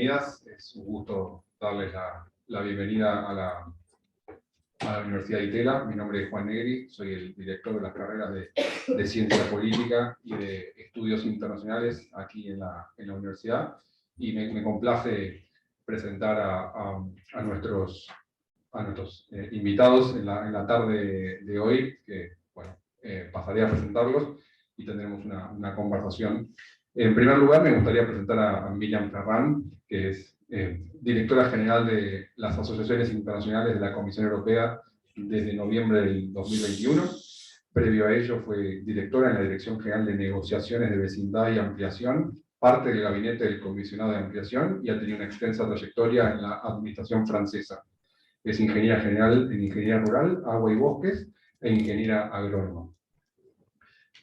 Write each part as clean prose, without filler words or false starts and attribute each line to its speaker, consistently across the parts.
Speaker 1: bienvenidas. Es un gusto darles la bienvenida a la Universidad de Itela. Mi nombre es Juan Negri, soy el director de las carreras de Ciencia Política y de Estudios Internacionales aquí en la universidad. Y me complace presentar a nuestros invitados en la tarde de hoy, que bueno, pasaré a presentarlos y tendremos una conversación. En primer lugar, me gustaría presentar a Miriam Ferrán, que es directora general de las asociaciones internacionales de la Comisión Europea desde noviembre del 2021. Previo a ello fue directora en la Dirección General de Negociaciones de Vecindad y Ampliación, parte del gabinete del Comisionado de Ampliación, y ha tenido una extensa trayectoria en la administración francesa. Es ingeniera general en Ingeniería Rural, Agua y Bosques, e ingeniera agrónoma.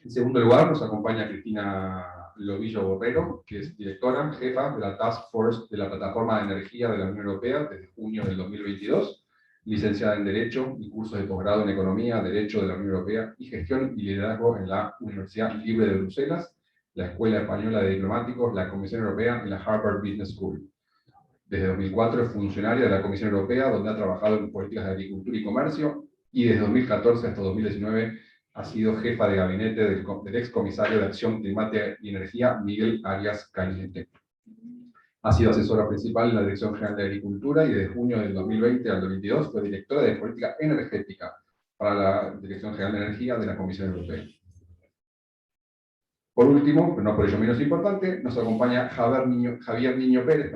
Speaker 1: En segundo lugar, nos acompaña Cristina Lobillo Borrero, que es directora, jefa de la Task Force de la Plataforma de Energía de la Unión Europea desde junio del 2022, licenciada en Derecho y cursos de posgrado en Economía, Derecho de la Unión Europea y Gestión y Liderazgo en la Universidad Libre de Bruselas, la Escuela Española de Diplomáticos, la Comisión Europea y la Harvard Business School. Desde 2004 es funcionaria de la Comisión Europea, donde ha trabajado en políticas de agricultura y comercio, y desde 2014 hasta 2019 ha sido jefa de gabinete del excomisario de Acción Climática y Energía, Miguel Arias Cañete. Ha sido asesora principal en la Dirección General de Agricultura y desde junio del 2020 al 2022 fue directora de Política Energética para la Dirección General de Energía de la Comisión Europea. Por último, pero no por ello menos importante, nos acompaña Javier Niño Pérez,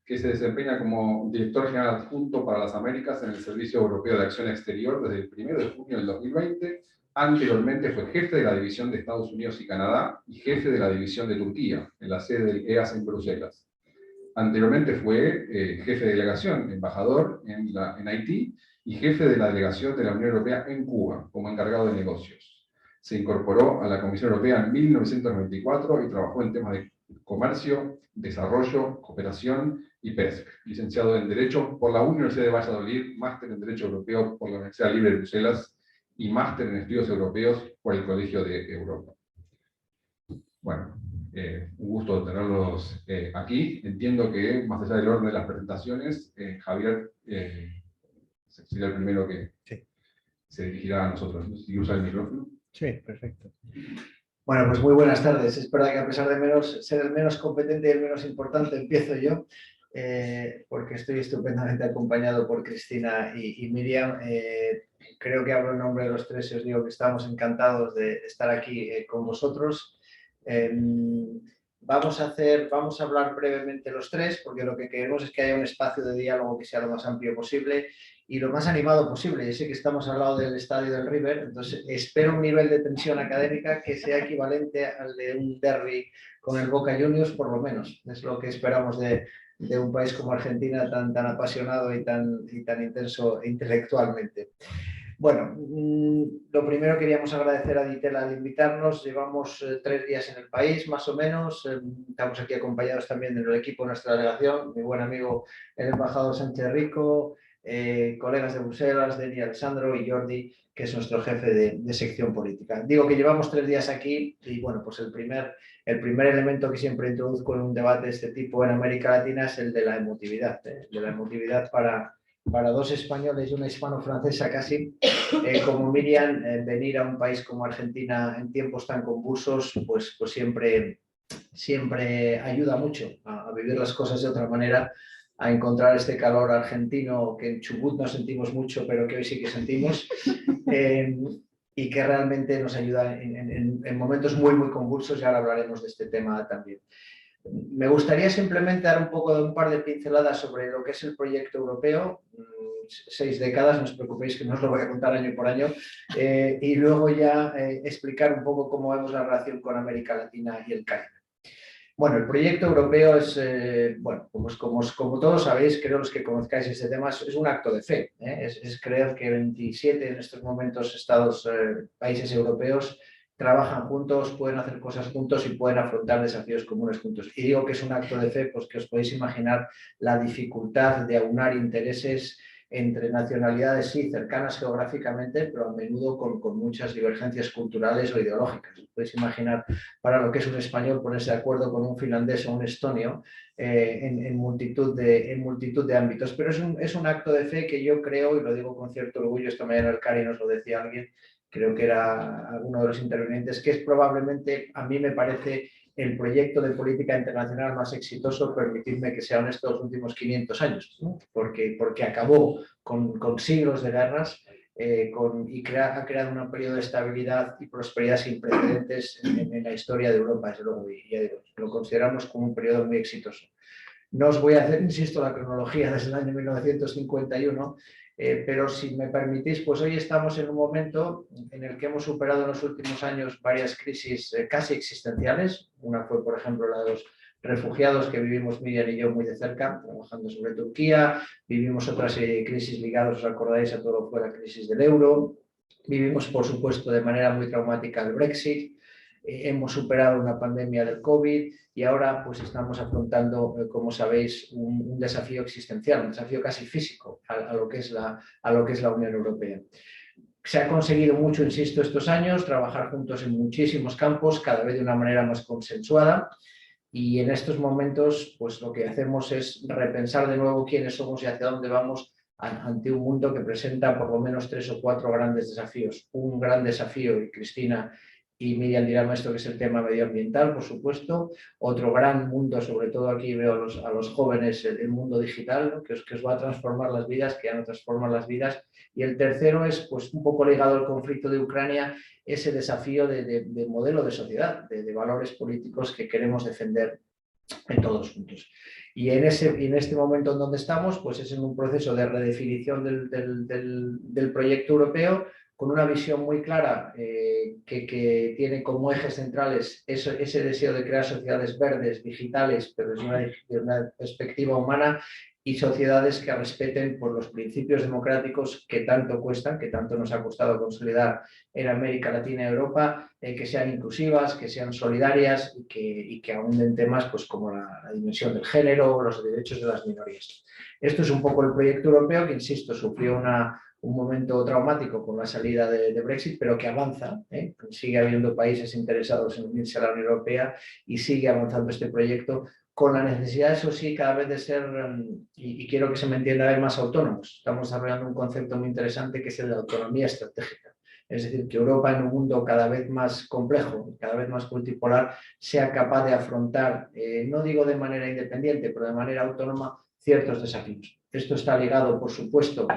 Speaker 1: que se desempeña como director general adjunto para las Américas en el Servicio Europeo de Acción Exterior desde el 1 de junio del 2020. Anteriormente fue jefe de la División de Estados Unidos y Canadá y jefe de la División de Turquía, en la sede del EAS en Bruselas. Anteriormente fue jefe de delegación, embajador en Haití y jefe de la delegación de la Unión Europea en Cuba, como encargado de negocios. Se incorporó a la Comisión Europea en 1994 y trabajó en temas de comercio, desarrollo, cooperación y pesca. Licenciado en Derecho por la Universidad de Valladolid, máster en Derecho Europeo por la Universidad Libre de Bruselas y máster en Estudios Europeos por el Colegio de Europa. Bueno, un gusto tenerlos aquí. Entiendo que, más allá del orden de las presentaciones, Javier sería el primero que se dirigirá a nosotros. No sé si usa el micrófono.
Speaker 2: Sí, perfecto. Bueno, pues muy buenas tardes. Es verdad que a pesar de ser el menos competente y el menos importante, empiezo yo, porque estoy estupendamente acompañado por Cristina y Miriam. Creo que hablo en nombre de los tres y os digo que estamos encantados de estar aquí con vosotros. Vamos a hablar brevemente los tres, porque lo que queremos es que haya un espacio de diálogo que sea lo más amplio posible y lo más animado posible. Yo sé que estamos al lado del estadio del River, entonces espero un nivel de tensión académica que sea equivalente al de un derbi con el Boca Juniors, por lo menos. Es lo que esperamos de un país como Argentina, tan apasionado y tan intenso intelectualmente. Bueno, lo primero queríamos agradecer a Ditela al invitarnos. Llevamos 3 días en el país, más o menos. Estamos aquí acompañados también del equipo de nuestra delegación, mi buen amigo el embajador Sánchez Rico, colegas de Bruselas, Denis Alessandro y Jordi, que es nuestro jefe de sección política. Digo que llevamos 3 días aquí y bueno, pues el primer elemento que siempre introduzco en un debate de este tipo en América Latina es el de la emotividad, de la emotividad para 2 españoles y una hispano-francesa casi, como Miriam, venir a un país como Argentina en tiempos tan convulsos, pues siempre ayuda mucho a vivir las cosas de otra manera, a encontrar este calor argentino que en Chubut no sentimos mucho, pero que hoy sí que sentimos, y que realmente nos ayuda en momentos muy, muy convulsos, y ahora hablaremos de este tema también. Me gustaría simplemente dar un par de pinceladas sobre lo que es el proyecto europeo. 6 décadas, no os preocupéis que no os lo voy a contar año por año, y luego ya explicar un poco cómo vemos la relación con América Latina y el Caribe. Bueno, el proyecto europeo es, bueno, como todos sabéis, creo los que conozcáis este tema, es un acto de fe. Es creer que 27 en estos momentos países europeos trabajan juntos, pueden hacer cosas juntos y pueden afrontar desafíos comunes juntos. Y digo que es un acto de fe, pues que os podéis imaginar la dificultad de aunar intereses entre nacionalidades sí cercanas geográficamente, pero a menudo con muchas divergencias culturales o ideológicas. Podéis imaginar para lo que es un español ponerse de acuerdo con un finlandés o un estonio en multitud de ámbitos, pero es un acto de fe que yo creo, y lo digo con cierto orgullo, esta mañana el Cari nos lo decía alguien, creo que era alguno de los intervinientes, que es probablemente, a mí me parece, el proyecto de política internacional más exitoso, permitidme que sea honesto, los últimos 500 años, ¿no? porque acabó con siglos de guerras ha creado un periodo de estabilidad y prosperidad sin precedentes en la historia de Europa, desde luego, y ya digo, lo consideramos como un periodo muy exitoso. No os voy a hacer, insisto, la cronología desde el año 1951, pero si me permitís, pues hoy estamos en un momento en el que hemos superado en los últimos años varias crisis casi existenciales. Una fue, por ejemplo, la de los refugiados que vivimos Miriam y yo muy de cerca, trabajando sobre Turquía. Vivimos otras crisis ligadas, os acordáis, a todo lo que fue la crisis del euro. Vivimos, por supuesto, de manera muy traumática el Brexit. Hemos superado una pandemia del COVID y ahora pues estamos afrontando, como sabéis, un desafío existencial, un desafío casi físico a lo que es la Unión Europea. Se ha conseguido mucho, insisto, estos años, trabajar juntos en muchísimos campos, cada vez de una manera más consensuada. Y en estos momentos, pues lo que hacemos es repensar de nuevo quiénes somos y hacia dónde vamos ante un mundo que presenta por lo menos 3 o 4 grandes desafíos. Un gran desafío, y Cristina y Miriam dirán esto, que es el tema medioambiental, por supuesto. Otro gran mundo, sobre todo aquí veo a los jóvenes, el mundo digital, ¿no? que os va a transformar las vidas, que ya no transforman las vidas. Y el tercero es, pues, un poco ligado al conflicto de Ucrania, ese desafío de modelo de sociedad, de valores políticos que queremos defender en todos puntos. Y en este momento en donde estamos, pues es en un proceso de redefinición del proyecto europeo, con una visión muy clara que tiene como ejes centrales ese deseo de crear sociedades verdes, digitales, pero desde una perspectiva humana, y sociedades que respeten por los principios democráticos que tanto cuestan, que tanto nos ha costado consolidar en América Latina y Europa, que sean inclusivas, que sean solidarias y que ahonden temas pues, como la dimensión del género o los derechos de las minorías. Esto es un poco el proyecto europeo que, insisto, sufrió un momento traumático con la salida de Brexit, pero que avanza. Sigue habiendo países interesados en unirse a la Unión Europea y sigue avanzando este proyecto, con la necesidad, eso sí, cada vez de ser, y quiero que se me entienda, más autónomos. Estamos desarrollando un concepto muy interesante que es el de autonomía estratégica. Es decir, que Europa, en un mundo cada vez más complejo, cada vez más multipolar, sea capaz de afrontar, no digo de manera independiente, pero de manera autónoma, ciertos desafíos. Esto está ligado, por supuesto,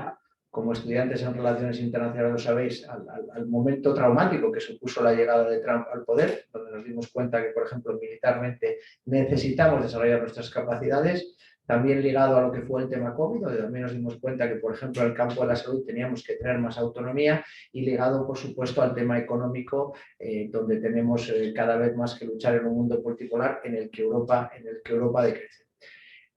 Speaker 2: como estudiantes en relaciones internacionales lo sabéis, al momento traumático que supuso la llegada de Trump al poder, donde nos dimos cuenta que, por ejemplo, militarmente necesitamos desarrollar nuestras capacidades. También ligado a lo que fue el tema COVID, donde también nos dimos cuenta que, por ejemplo, en el campo de la salud teníamos que tener más autonomía, y ligado, por supuesto, al tema económico, donde tenemos cada vez más que luchar en un mundo multipolar en el que Europa decrece.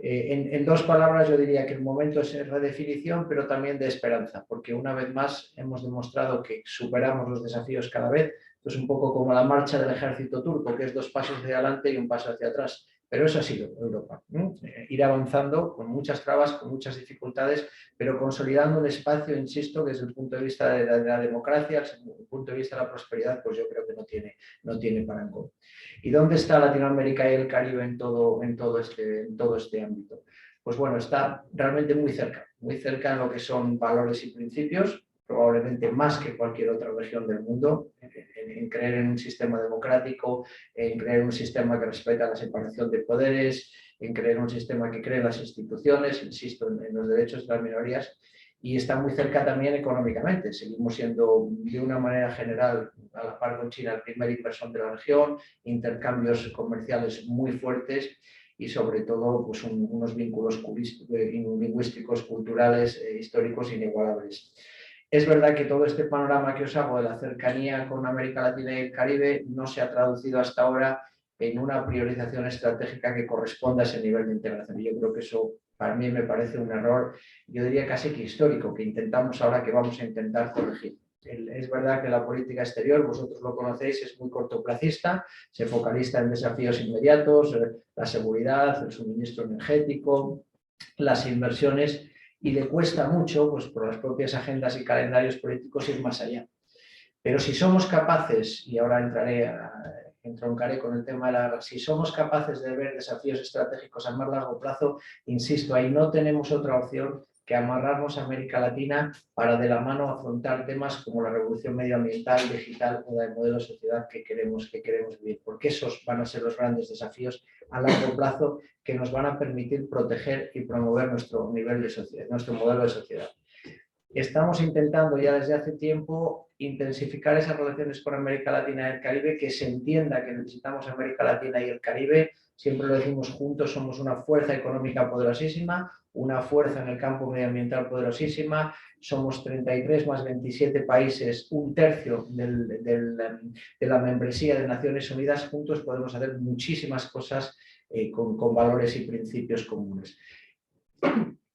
Speaker 2: En 2 palabras, yo diría que el momento es redefinición, pero también de esperanza, porque una vez más hemos demostrado que superamos los desafíos cada vez. Esto es un poco como la marcha del ejército turco, que es 2 pasos hacia adelante y 1 paso hacia atrás. Pero eso ha sido Europa, ¿no? Ir avanzando con muchas trabas, con muchas dificultades, pero consolidando un espacio, insisto, que desde el punto de vista de la democracia, desde el punto de vista de la prosperidad, pues yo creo que no tiene parangón. ¿Y dónde está Latinoamérica y el Caribe en todo este ámbito? Pues bueno, está realmente muy cerca en lo que son valores y principios, probablemente más que cualquier otra región del mundo, en creer en un sistema democrático, en creer en un sistema que respeta la separación de poderes, en creer en un sistema que cree en las instituciones, insisto, en los derechos de las minorías. Y está muy cerca también económicamente. Seguimos siendo, de una manera general, a la par con China, el primer inversor de la región, intercambios comerciales muy fuertes y, sobre todo, pues unos vínculos lingüísticos, culturales, históricos inigualables. Es verdad que todo este panorama que os hago de la cercanía con América Latina y el Caribe no se ha traducido hasta ahora en una priorización estratégica que corresponda a ese nivel de integración. Y yo creo que eso, para mí, me parece un error, yo diría casi que histórico, que intentamos ahora, que vamos a intentar corregir. Es verdad que la política exterior, vosotros lo conocéis, es muy cortoplacista, se focaliza en desafíos inmediatos, la seguridad, el suministro energético, las inversiones, y le cuesta mucho, pues por las propias agendas y calendarios políticos, ir más allá. Pero si somos capaces, y ahora entroncaré con el tema de la guerra, si somos capaces de ver desafíos estratégicos a más largo plazo, insisto, ahí no tenemos otra opción que amarrarnos a América Latina para de la mano afrontar temas como la revolución medioambiental, digital o del modelo de sociedad que queremos vivir, porque esos van a ser los grandes desafíos a largo plazo que nos van a permitir proteger y promover nuestro nivel de sociedad, nuestro modelo de sociedad. Estamos intentando ya desde hace tiempo intensificar esas relaciones con América Latina y el Caribe, que se entienda que necesitamos América Latina y el Caribe. Siempre lo decimos juntos, somos una fuerza económica poderosísima, una fuerza en el campo medioambiental poderosísima, somos 33 más 27 países, un tercio de la membresía de Naciones Unidas, juntos podemos hacer muchísimas cosas con valores y principios comunes.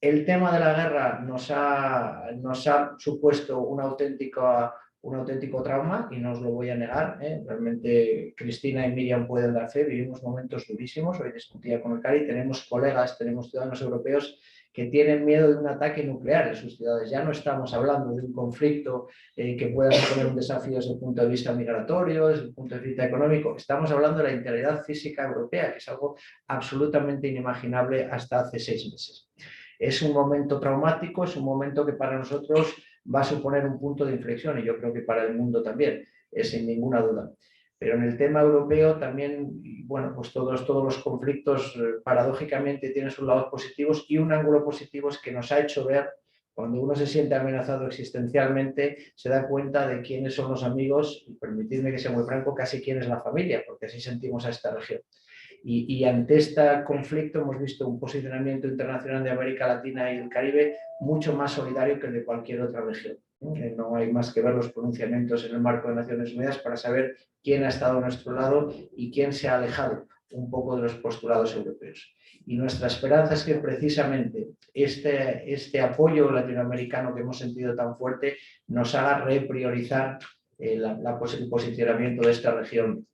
Speaker 2: El tema de la guerra nos ha supuesto un auténtico trauma y no os lo voy a negar. Realmente Cristina y Miriam pueden dar fe, vivimos momentos durísimos. Hoy discutía con el Cari, tenemos colegas, tenemos ciudadanos europeos que tienen miedo de un ataque nuclear en sus ciudades. Ya no estamos hablando de un conflicto que pueda suponer un desafío desde el punto de vista migratorio, desde el punto de vista económico. Estamos hablando de la integridad física europea, que es algo absolutamente inimaginable hasta hace 6 meses. Es un momento traumático, es un momento que para nosotros va a suponer un punto de inflexión y yo creo que para el mundo también, sin ninguna duda. Pero en el tema europeo también, bueno, pues todos los conflictos paradójicamente tienen sus lados positivos y un ángulo positivo es que nos ha hecho ver, cuando uno se siente amenazado existencialmente, se da cuenta de quiénes son los amigos y permitidme que sea muy franco, casi quién es la familia, porque así sentimos a esta región. Y ante este conflicto hemos visto un posicionamiento internacional de América Latina y el Caribe mucho más solidario que el de cualquier otra región. No hay más que ver los pronunciamientos en el marco de Naciones Unidas para saber quién ha estado a nuestro lado y quién se ha alejado un poco de los postulados europeos. Y nuestra esperanza es que precisamente este apoyo latinoamericano que hemos sentido tan fuerte nos haga repriorizar el posicionamiento de esta región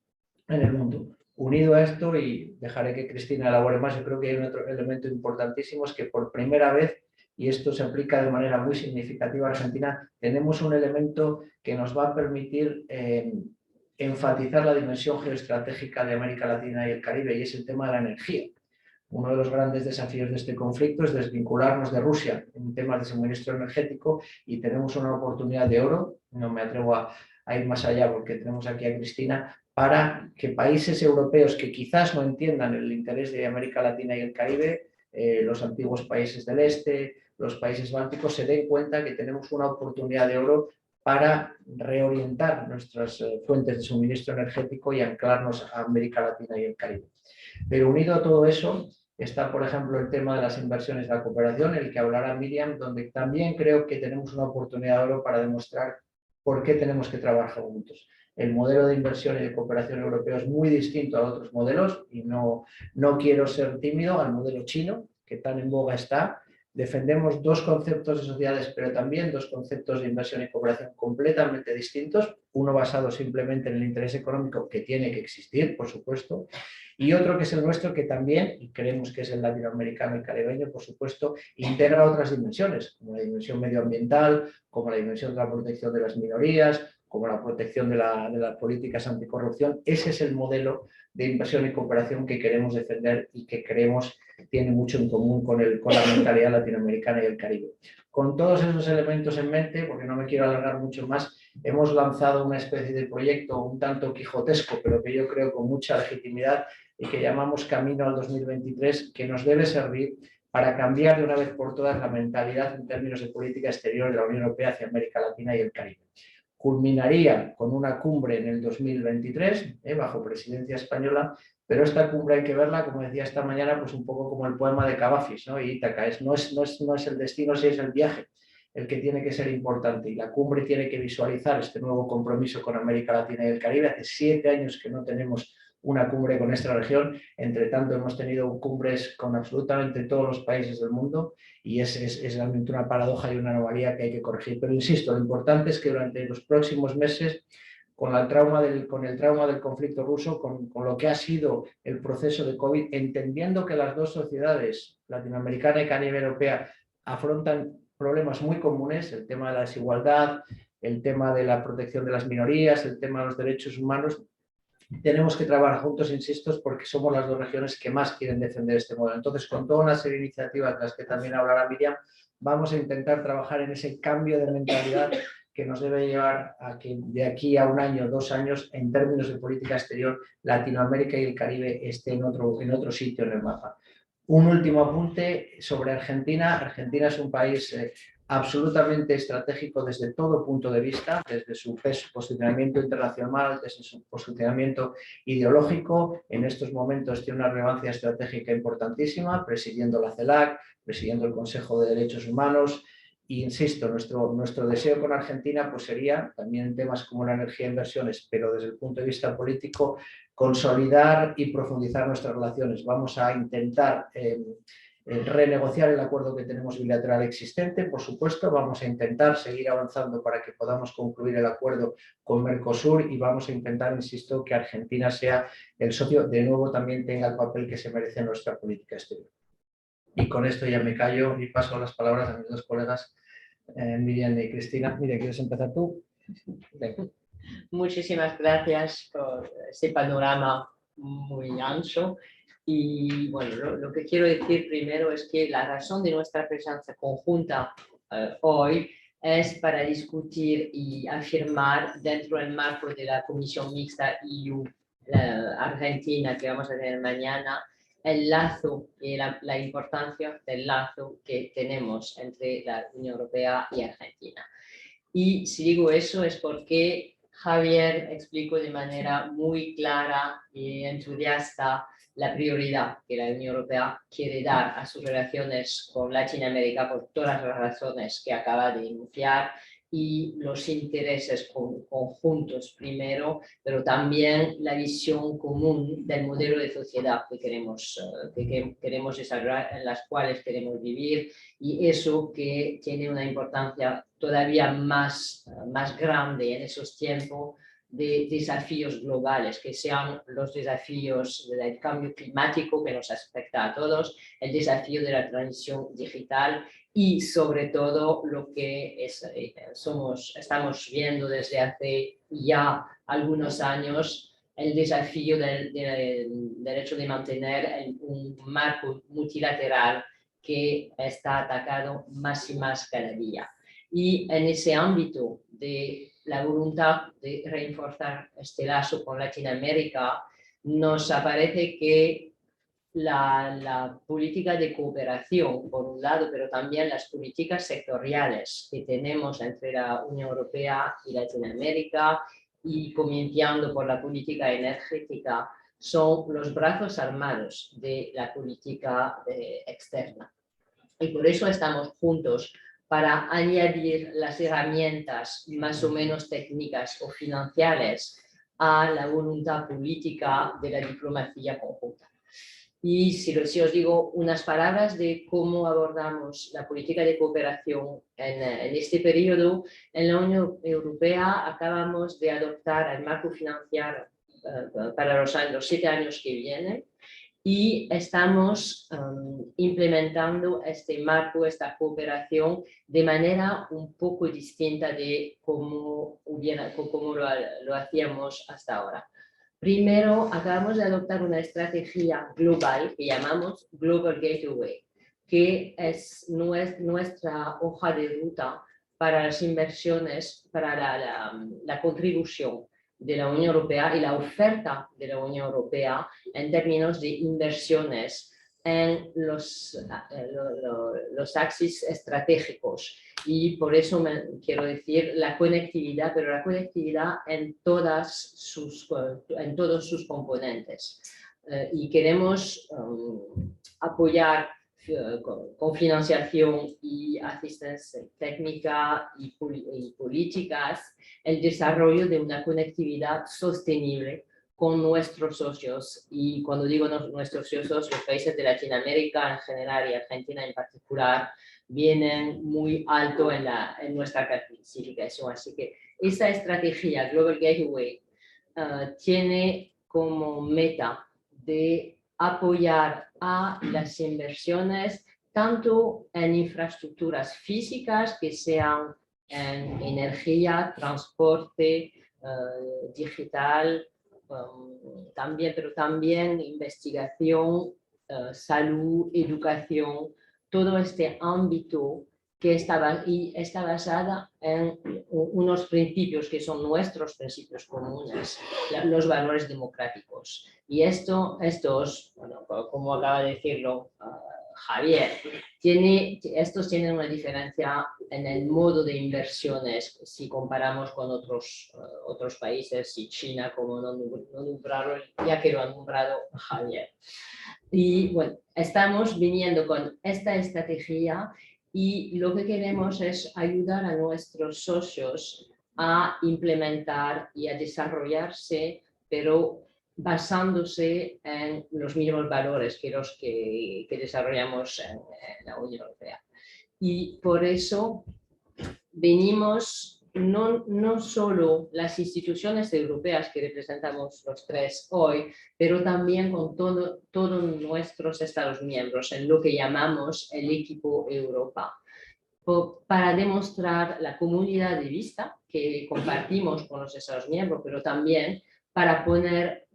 Speaker 2: en el mundo. Unido a esto, y dejaré que Cristina elabore más, yo creo que hay un otro elemento importantísimo, es que por primera vez, y esto se aplica de manera muy significativa a Argentina, tenemos un elemento que nos va a permitir enfatizar la dimensión geoestratégica de América Latina y el Caribe, y es el tema de la energía. Uno de los grandes desafíos de este conflicto es desvincularnos de Rusia en temas de suministro energético y tenemos una oportunidad de oro, no me atrevo a ir más allá porque tenemos aquí a Cristina, para que países europeos que quizás no entiendan el interés de América Latina y el Caribe, los antiguos países del este, los países bálticos, se den cuenta que tenemos una oportunidad de oro para reorientar nuestras fuentes de suministro energético y anclarnos a América Latina y el Caribe. Pero unido a todo eso está, por ejemplo, el tema de las inversiones de la cooperación, el que hablará Miriam, donde también creo que tenemos una oportunidad de oro para demostrar por qué tenemos que trabajar juntos. El modelo de inversión y de cooperación europeo es muy distinto a otros modelos y no quiero ser tímido al modelo chino, que tan en boga está. Defendemos dos conceptos de sociedades, pero también dos conceptos de inversión y cooperación completamente distintos, uno basado simplemente en el interés económico, que tiene que existir, por supuesto, y otro que es el nuestro, que también, y creemos que es el latinoamericano y caribeño, por supuesto, integra otras dimensiones, como la dimensión medioambiental, como la dimensión de la protección de las minorías, como la protección de las políticas anticorrupción. Ese es el modelo de inversión y cooperación que queremos defender y que creemos tiene mucho en común con la mentalidad latinoamericana y el Caribe. Con todos esos elementos en mente, porque no me quiero alargar mucho más, hemos lanzado una especie de proyecto un tanto quijotesco, pero que yo creo con mucha legitimidad y que llamamos Camino al 2023, que nos debe servir para cambiar de una vez por todas la mentalidad en términos de política exterior de la Unión Europea hacia América Latina y el Caribe. Culminaría con una cumbre en el 2023, bajo presidencia española, pero esta cumbre hay que verla, como decía esta mañana, pues un poco como el poema de Cavafis, ¿no? Y Ítaca, no es el destino, sí es el viaje el que tiene que ser importante, y la cumbre tiene que visualizar este nuevo compromiso con América Latina y el Caribe. Hace 7 años que no tenemos una cumbre con esta región, entre tanto hemos tenido cumbres con absolutamente todos los países del mundo y es realmente una paradoja y una anomalía que hay que corregir. Pero insisto, lo importante es que durante los próximos meses, con el trauma del conflicto ruso, con lo que ha sido el proceso de COVID, entendiendo que las dos sociedades, latinoamericana y caribe europea, afrontan problemas muy comunes, el tema de la desigualdad, el tema de la protección de las minorías, el tema de los derechos humanos. Tenemos que trabajar juntos, insisto, porque somos las dos regiones que más quieren defender este modelo. Entonces, con toda una serie de iniciativas de las que también hablará Miriam, vamos a intentar trabajar en ese cambio de mentalidad que nos debe llevar a que de aquí a 1 año, 2 años, en términos de política exterior, Latinoamérica y el Caribe esté en otro sitio en el mapa. Un último apunte sobre Argentina. Argentina es un país absolutamente estratégico desde todo punto de vista, desde su posicionamiento internacional, desde su posicionamiento ideológico. En estos momentos tiene una relevancia estratégica importantísima, presidiendo la CELAC, presidiendo el Consejo de Derechos Humanos. Y insisto, nuestro deseo con Argentina pues sería, también en temas como la energía e inversiones, pero desde el punto de vista político, consolidar y profundizar nuestras relaciones. Vamos a intentar renegociar el acuerdo que tenemos bilateral existente, por supuesto. Vamos a intentar seguir avanzando para que podamos concluir el acuerdo con Mercosur y vamos a intentar, insisto, que Argentina sea el socio, de nuevo también tenga el papel que se merece en nuestra política exterior. Y con esto ya me callo y paso las palabras a mis dos colegas, Miriam y Cristina. Miriam, ¿quieres empezar tú? Venga.
Speaker 3: Muchísimas gracias por ese panorama muy ancho. Y bueno, lo que quiero decir primero es que la razón de nuestra presencia conjunta hoy es para discutir y afirmar dentro del marco de la Comisión Mixta EU-Argentina que vamos a tener mañana, el lazo y la importancia del lazo que tenemos entre la Unión Europea y Argentina. Y si digo eso es porque Javier explicó de manera muy clara y entusiasta la prioridad que la Unión Europea quiere dar a sus relaciones con Latinoamérica por todas las razones que acaba de enunciar y los intereses conjuntos primero, pero también la visión común del modelo de sociedad que queremos desarrollar, en las cuales queremos vivir, y eso que tiene una importancia todavía más grande en esos tiempos de desafíos globales, que sean los desafíos del cambio climático que nos afecta a todos, el desafío de la transición digital y sobre todo lo que estamos viendo desde hace ya algunos años, el desafío del derecho de mantener un marco multilateral que está atacado más y más cada día. Y en ese ámbito de la voluntad de reforzar este lazo con Latinoamérica, nos aparece que la política de cooperación, por un lado, pero también las políticas sectoriales que tenemos entre la Unión Europea y Latinoamérica, y comenzando por la política energética, son los brazos armados de la política externa. Y por eso estamos juntos para añadir las herramientas más o menos técnicas o financieras a la voluntad política de la diplomacia conjunta. Y si os digo unas palabras de cómo abordamos la política de cooperación en este periodo, en la Unión Europea acabamos de adoptar el marco financiero para los 7 años que vienen, y estamos implementando este marco, esta cooperación de manera un poco distinta de cómo lo hacíamos hasta ahora. Primero, acabamos de adoptar una estrategia global que llamamos Global Gateway, que es nuestra hoja de ruta para las inversiones, para la contribución de la Unión Europea y la oferta de la Unión Europea en términos de inversiones en los axis estratégicos. Y por eso quiero decir la conectividad, pero la conectividad en todos sus componentes. Y queremos apoyar con financiación y asistencia técnica y políticas el desarrollo de una conectividad sostenible con nuestros socios, y cuando digo nuestros socios, los países de Latinoamérica en general y Argentina en particular vienen muy alto en nuestra clasificación. Así que esta estrategia Global Gateway tiene como meta de apoyar a las inversiones tanto en infraestructuras físicas que sean en energía, transporte, digital, también, pero también investigación, salud, educación, todo este ámbito que está basada en unos principios que son nuestros principios comunes, los valores democráticos. Y estos, bueno, como acaba de decirlo Javier, estos tienen una diferencia en el modo de inversiones si comparamos con otros países, y China, como no nombraron, ya que lo ha nombrado Javier. Y bueno, estamos viniendo con esta estrategia y lo que queremos es ayudar a nuestros socios a implementar y a desarrollarse, pero basándose en los mismos valores que los que desarrollamos en la Unión Europea. Y por eso venimos no solo las instituciones europeas que representamos los tres hoy, pero también con todos nuestros Estados miembros, en lo que llamamos el equipo Europa, para demostrar la comunidad de vista que compartimos con los Estados miembros, pero también para poner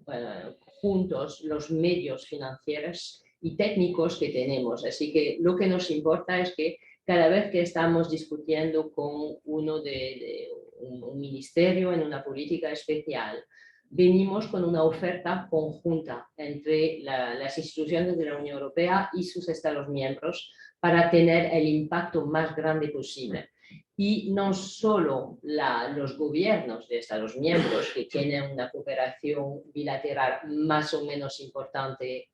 Speaker 3: juntos los medios financieros y técnicos que tenemos. Así que lo que nos importa es que cada vez que estamos discutiendo con uno de un ministerio en una política especial, venimos con una oferta conjunta entre las instituciones de la Unión Europea y sus Estados miembros para tener el impacto más grande posible. Y no solo los gobiernos de Estados miembros que tienen una cooperación bilateral más o menos importante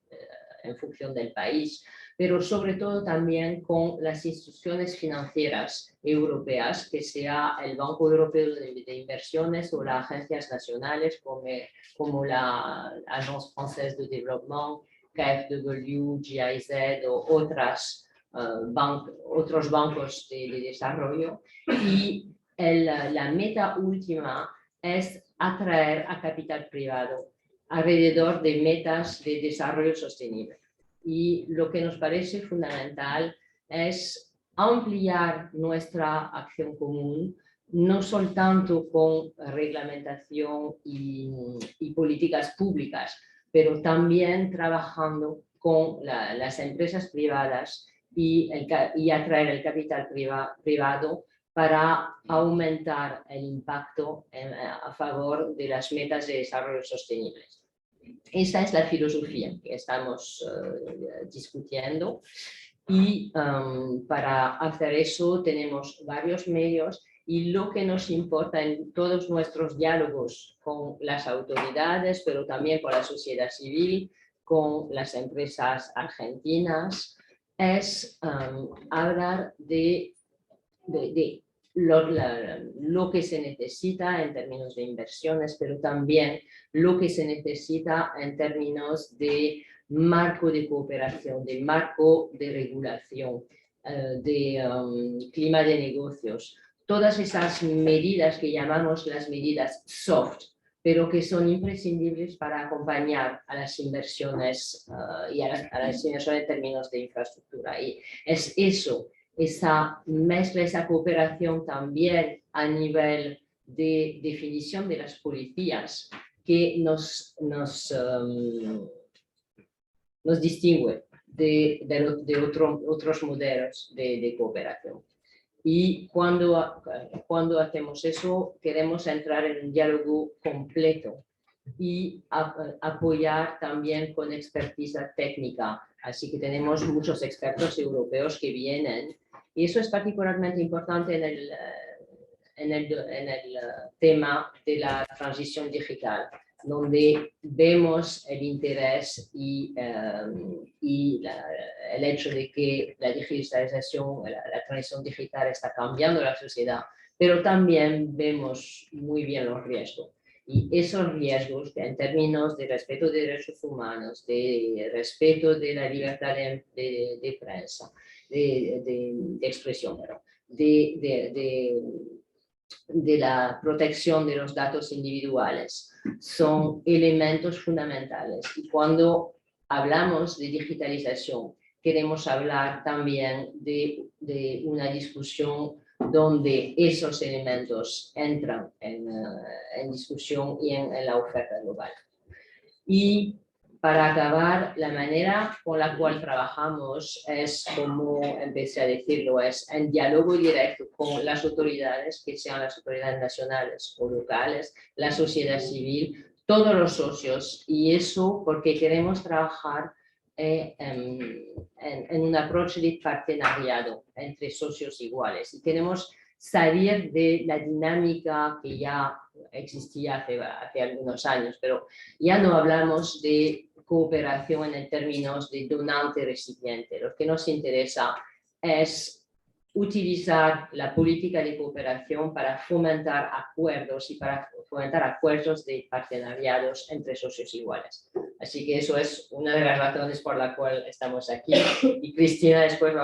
Speaker 3: en función del país, pero sobre todo también con las instituciones financieras europeas, que sea el Banco Europeo de Inversiones o las agencias nacionales como la Agence Française de Développement, KfW, GIZ o otros bancos de desarrollo. Y la meta última es atraer a capital privado alrededor de metas de desarrollo sostenible. Y lo que nos parece fundamental es ampliar nuestra acción común, no solo tanto con reglamentación y políticas públicas, pero también trabajando con las empresas privadas y atraer el capital privado para aumentar el impacto a favor de las metas de desarrollo sostenibles. Esa es la filosofía que estamos discutiendo y para hacer eso tenemos varios medios y lo que nos importa en todos nuestros diálogos con las autoridades, pero también con la sociedad civil, con las empresas argentinas, es hablar de lo que se necesita en términos de inversiones, pero también lo que se necesita en términos de marco de cooperación, de marco de regulación, de clima de negocios. Todas esas medidas que llamamos las medidas soft, pero que son imprescindibles para acompañar a las inversiones y a las inversiones en términos de infraestructura. Y es eso, esa mezcla, esa cooperación también a nivel de definición de las policías que nos distingue de otros modelos de cooperación. Y cuando hacemos eso, queremos entrar en un diálogo completo y apoyar también con experticia técnica. Así que tenemos muchos expertos europeos que vienen y eso es particularmente importante en el tema de la transición digital, donde vemos el interés y el hecho de que la digitalización, la transición digital está cambiando la sociedad, pero también vemos muy bien los riesgos. Y esos riesgos en términos de respeto de derechos humanos, de respeto de la libertad de prensa, de expresión, de la protección de los datos individuales, son elementos fundamentales. Y cuando hablamos de digitalización queremos hablar también de una discusión donde esos elementos entran en discusión y en la oferta global. Y para acabar, la manera con la cual trabajamos es, como empecé a decirlo, es en diálogo directo con las autoridades, que sean las autoridades nacionales o locales, la sociedad civil, todos los socios, y eso porque queremos trabajar en un approach de partenariado entre socios iguales, y queremos salir de la dinámica que ya existía hace algunos años, pero ya no hablamos de cooperación en términos de donante-recipiente. Lo que nos interesa es utilizar la política de cooperación para fomentar acuerdos y para fomentar acuerdos de partenariados entre socios iguales. Así que eso es una de las razones por la cual estamos aquí, y Cristina después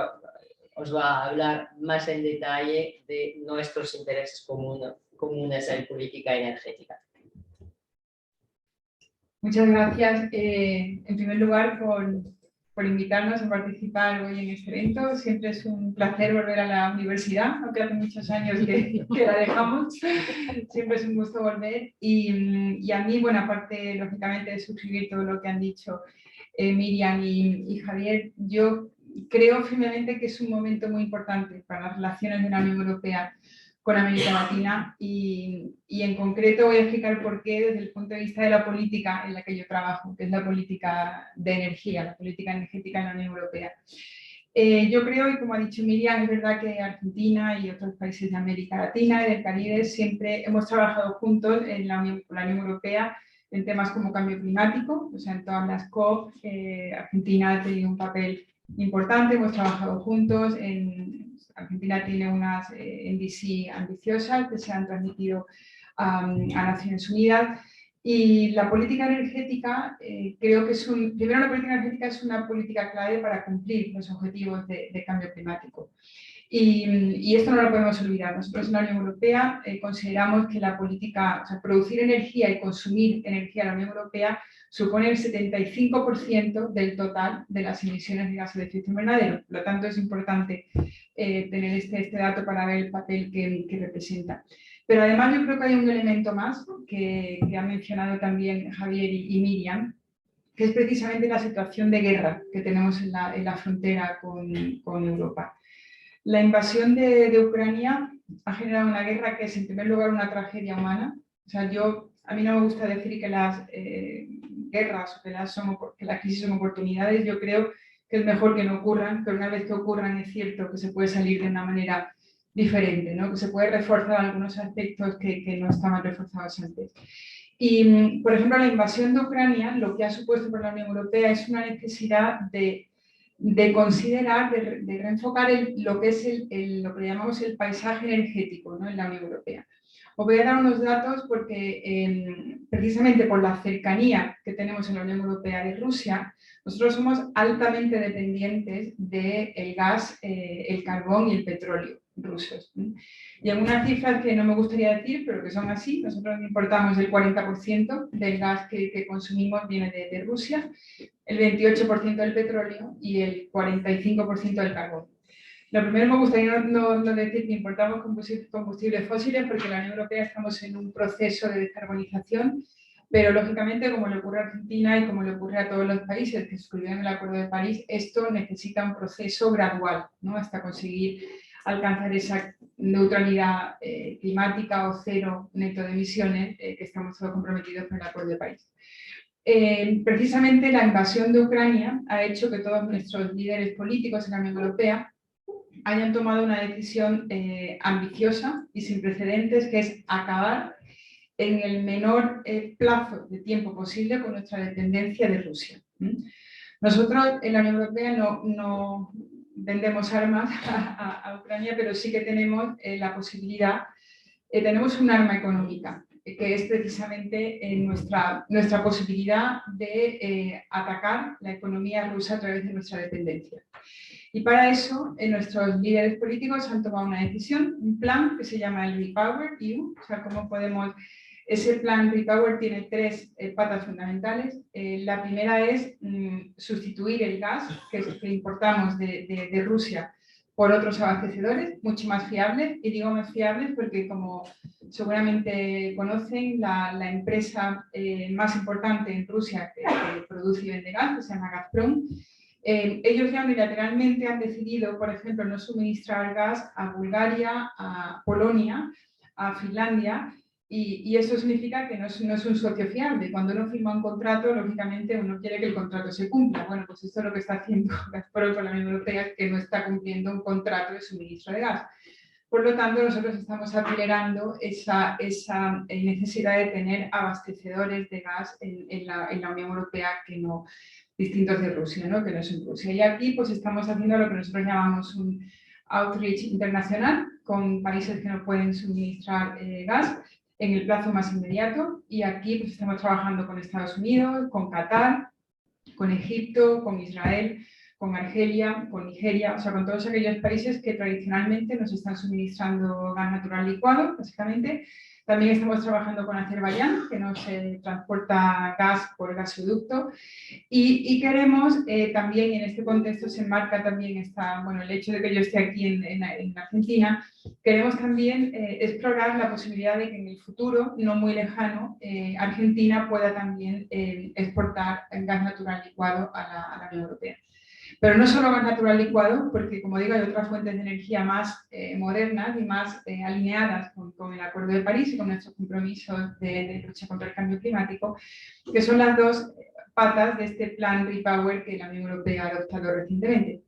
Speaker 3: os va a hablar más en detalle de nuestros intereses comunes en política energética.
Speaker 4: Muchas gracias, en primer lugar, por invitarnos a participar hoy en este evento. Siempre es un placer volver a la universidad, aunque hace muchos años que la dejamos. Siempre es un gusto volver. Y a mí, bueno, aparte, lógicamente, de suscribir todo lo que han dicho Miriam y Javier, yo creo firmemente que es un momento muy importante para las relaciones de la Unión Europea con América Latina, y en concreto voy a explicar por qué desde el punto de vista de la política en la que yo trabajo, que es la política de energía, la política energética en la Unión Europea. Yo creo, y como ha dicho Miriam, es verdad que Argentina y otros países de América Latina y del Caribe siempre hemos trabajado juntos en la Unión Europea en temas como cambio climático, o sea, en todas las COP, Argentina ha tenido un papel importante, hemos trabajado juntos, Argentina tiene unas NDC ambiciosas que se han transmitido a Naciones Unidas, y la política energética creo que primero la política energética es una política clave para cumplir los objetivos de cambio climático. Y esto no lo podemos olvidar. Nosotros en la Unión Europea consideramos que la política, o sea, producir energía y consumir energía en la Unión Europea supone el 75% del total de las emisiones de gases de efecto invernadero. Por lo tanto, es importante tener este dato para ver el papel que representa. Pero además yo creo que hay un elemento más que han mencionado también Javier y Miriam, que es precisamente la situación de guerra que tenemos en la frontera con Europa. La invasión de Ucrania ha generado una guerra que es, en primer lugar, una tragedia humana. O sea, a mí no me gusta decir que las guerras o que las crisis son oportunidades. Yo creo que es mejor que no ocurran, pero una vez que ocurran es cierto que se puede salir de una manera diferente, ¿no? Que se puede reforzar algunos aspectos que no estaban reforzados antes. Y, por ejemplo, la invasión de Ucrania, lo que ha supuesto para la Unión Europea es una necesidad de considerar, de reenfocar lo que es lo que llamamos el paisaje energético, ¿no?, en la Unión Europea. Os voy a dar unos datos porque precisamente por la cercanía que tenemos en la Unión Europea de Rusia, nosotros somos altamente dependientes del gas, el carbón y el petróleo rusos. Y algunas cifras que no me gustaría decir, pero que son así: nosotros importamos el 40% del gas que consumimos viene de Rusia, el 28% del petróleo y el 45% del carbón. Lo primero me gustaría no decir que importamos combustibles fósiles, porque en la Unión Europea estamos en un proceso de descarbonización, pero lógicamente, como le ocurre a Argentina y como le ocurre a todos los países que suscribieron el Acuerdo de París, esto necesita un proceso gradual, ¿no?, hasta conseguir alcanzar esa neutralidad climática o cero neto de emisiones que estamos todos comprometidos con el Acuerdo de París. Precisamente la invasión de Ucrania ha hecho que todos nuestros líderes políticos en la Unión Europea hayan tomado una decisión ambiciosa y sin precedentes, que es acabar en el menor plazo de tiempo posible con nuestra dependencia de Rusia. Nosotros en la Unión Europea no vendemos armas a Ucrania, pero sí que tenemos la posibilidad, tenemos un arma económica, que es precisamente nuestra posibilidad de atacar la economía rusa a través de nuestra dependencia. Y para eso, nuestros líderes políticos han tomado una decisión, un plan que se llama el REPowerEU, o sea, cómo podemos Ese plan REPower tiene tres patas fundamentales. La primera es sustituir el gas que importamos de Rusia por otros abastecedores mucho más fiables. Y digo más fiables porque, como seguramente conocen, la empresa más importante en Rusia que produce y vende gas, que se llama Gazprom, ellos ya unilateralmente han decidido, por ejemplo, no suministrar gas a Bulgaria, a Polonia, a Finlandia, y eso significa que no es un socio fiable. Cuando uno firma un contrato, lógicamente uno quiere que el contrato se cumpla. Bueno, pues esto es lo que está haciendo Gazprom con la Unión Europea, que no está cumpliendo un contrato de suministro de gas. Por lo tanto, nosotros estamos acelerando esa necesidad de tener abastecedores de gas en la Unión Europea que no, distintos de Rusia, ¿no? Que no es en Rusia. Y aquí pues estamos haciendo lo que nosotros llamamos un outreach internacional con países que no pueden suministrar gas en el plazo más inmediato, y aquí pues estamos trabajando con Estados Unidos, con Qatar, con Egipto, con Israel, con Argelia, con Nigeria, o sea, con todos aquellos países que tradicionalmente nos están suministrando gas natural licuado, básicamente. También estamos trabajando con Azerbaiyán, que nos transporta gas por gasoducto, y queremos también, en este contexto se enmarca también el hecho de que yo esté aquí en Argentina, queremos también explorar la posibilidad de que en el futuro, no muy lejano, Argentina pueda también exportar gas natural licuado a la Unión Europea. Pero no solo gas natural licuado, porque, como digo, hay otras fuentes de energía más modernas y más alineadas con el Acuerdo de París y con nuestros compromisos de lucha contra el cambio climático, que son las dos patas de este plan REPower que la Unión Europea ha adoptado recientemente.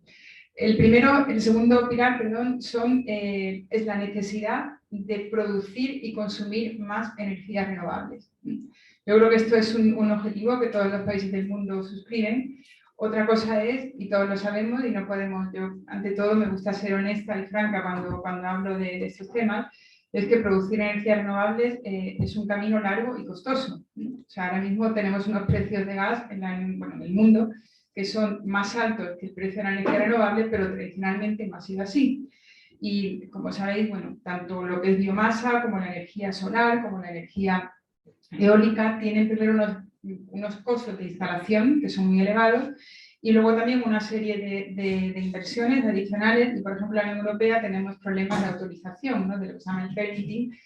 Speaker 4: El segundo pilar, perdón, es la necesidad de producir y consumir más energías renovables. Yo creo que esto es un objetivo que todos los países del mundo suscriben. Otra cosa es, y todos lo sabemos, y no podemos, yo ante todo me gusta ser honesta y franca cuando hablo de estos temas, es que producir energías renovables es un camino largo y costoso. O sea, ahora mismo tenemos unos precios de gas en el mundo que son más altos que el precio de la energía renovable, pero tradicionalmente no ha sido así. Y como sabéis, bueno, tanto lo que es biomasa, como la energía solar, como la energía eólica, tienen primero unos costos de instalación que son muy elevados, y luego también una serie de inversiones adicionales. Y, por ejemplo, en la Unión Europea tenemos problemas de autorización, ¿no? De lo que se llama el permitting.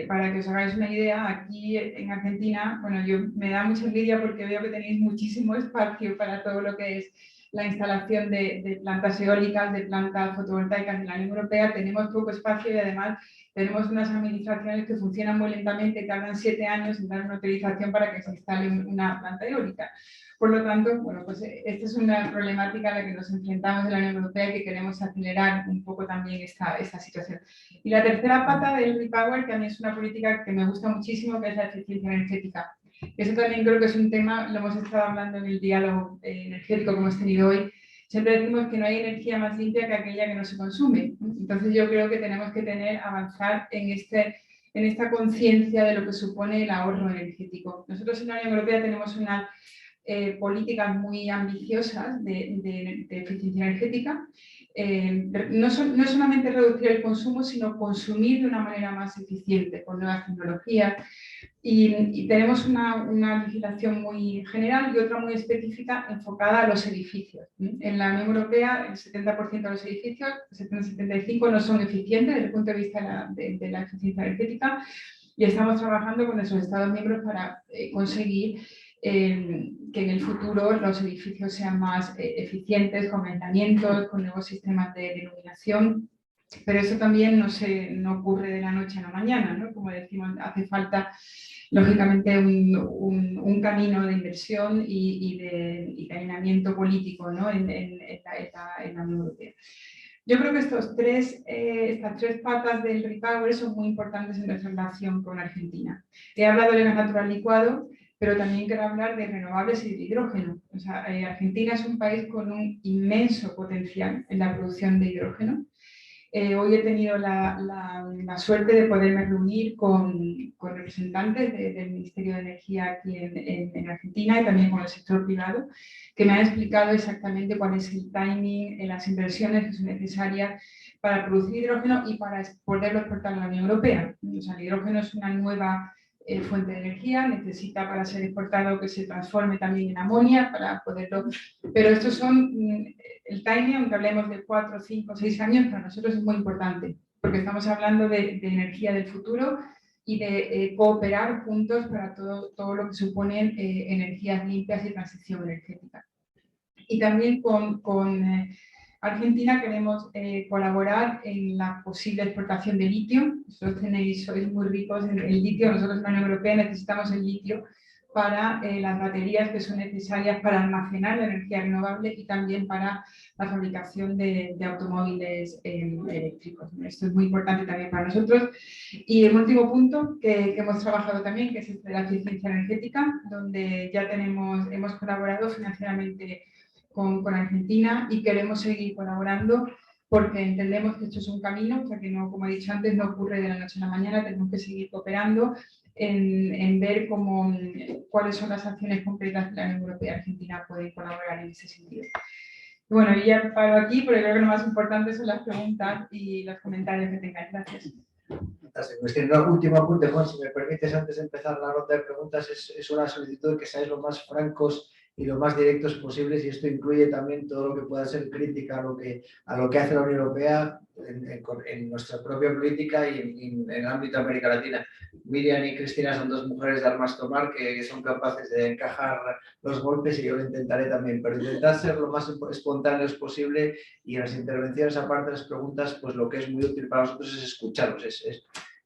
Speaker 4: Para que os hagáis una idea, aquí en Argentina, bueno, me da mucha envidia porque veo que tenéis muchísimo espacio para todo lo que es la instalación de plantas eólicas, de plantas fotovoltaicas en la Unión Europea. Tenemos poco espacio y además tenemos unas administraciones que funcionan muy lentamente, que tardan 7 años en dar una autorización para que se instale una planta eólica. Por lo tanto, bueno, pues esta es una problemática a la que nos enfrentamos en la Unión Europea y que queremos acelerar un poco también esta situación. Y la tercera pata del REPower, que a mí es una política que me gusta muchísimo, que es la eficiencia energética. Eso también creo que es un tema, lo hemos estado hablando en el diálogo energético que hemos tenido hoy. Siempre decimos que no hay energía más limpia que aquella que no se consume. Entonces yo creo que tenemos que avanzar en esta conciencia de lo que supone el ahorro energético. Nosotros en la Unión Europea tenemos unas políticas muy ambiciosas de eficiencia energética. No es solamente reducir el consumo, sino consumir de una manera más eficiente, con nuevas tecnologías. Y tenemos una legislación muy general y otra muy específica enfocada a los edificios. En la Unión Europea, el 70% de los edificios, el 70-75%, no son eficientes desde el punto de vista de la eficiencia energética, y estamos trabajando con esos Estados miembros para conseguir que en el futuro los edificios sean más eficientes, con aislamientos, con nuevos sistemas de iluminación. Pero eso también no ocurre de la noche a la mañana, ¿no? Como decimos, hace falta, lógicamente, un camino de inversión y de alineamiento político, ¿no? en la Unión Europea. Yo creo que estas tres patas del REPower son muy importantes en nuestra relación con Argentina. He hablado de gas natural licuado, pero también quiero hablar de renovables y de hidrógeno. O sea, Argentina es un país con un inmenso potencial en la producción de hidrógeno. Hoy he tenido la suerte de poderme reunir con representantes del Ministerio de Energía aquí en Argentina y también con el sector privado, que me han explicado exactamente cuál es el timing, las inversiones que son necesarias para producir hidrógeno y para poderlo exportar a la Unión Europea. O sea, el hidrógeno es una nueva fuente de energía, necesita para ser exportado que se transforme también en amonia para poderlo... Pero estos son, el timing, aunque hablemos de 4, 5, 6 años, para nosotros es muy importante, porque estamos hablando de energía del futuro y de cooperar juntos para todo lo que suponen energías limpias y transición energética. Y también con Argentina queremos colaborar en la posible exportación de litio. Vosotros sois muy ricos en el litio, nosotros en la Unión Europea necesitamos el litio para las baterías que son necesarias para almacenar la energía renovable y también para la fabricación de automóviles eléctricos. Esto es muy importante también para nosotros. Y el último punto que hemos trabajado también, que es el de la eficiencia energética, donde ya hemos colaborado financieramente con Argentina y queremos seguir colaborando porque entendemos que esto es un camino, o sea que no, como he dicho antes, no ocurre de la noche a la mañana, tenemos que seguir cooperando en ver cuáles son las acciones concretas que la Unión Europea y Argentina pueden colaborar en ese sentido. Y bueno, y ya paro aquí porque creo que lo más importante son las preguntas y los comentarios que tengáis. Gracias.
Speaker 2: Pues tiene un último apunte, Juan, si me permites, antes de empezar la ronda de preguntas, es una solicitud que seáis lo más francos y lo más directos posibles, y esto incluye también todo lo que pueda ser crítica a lo que hace la Unión Europea en nuestra propia política y en el ámbito de América Latina. Miriam y Cristina son dos mujeres de armas tomar que son capaces de encajar los golpes y yo lo intentaré también, pero intentar ser lo más espontáneos posible y en las intervenciones, aparte de las preguntas, pues lo que es muy útil para nosotros es escucharos,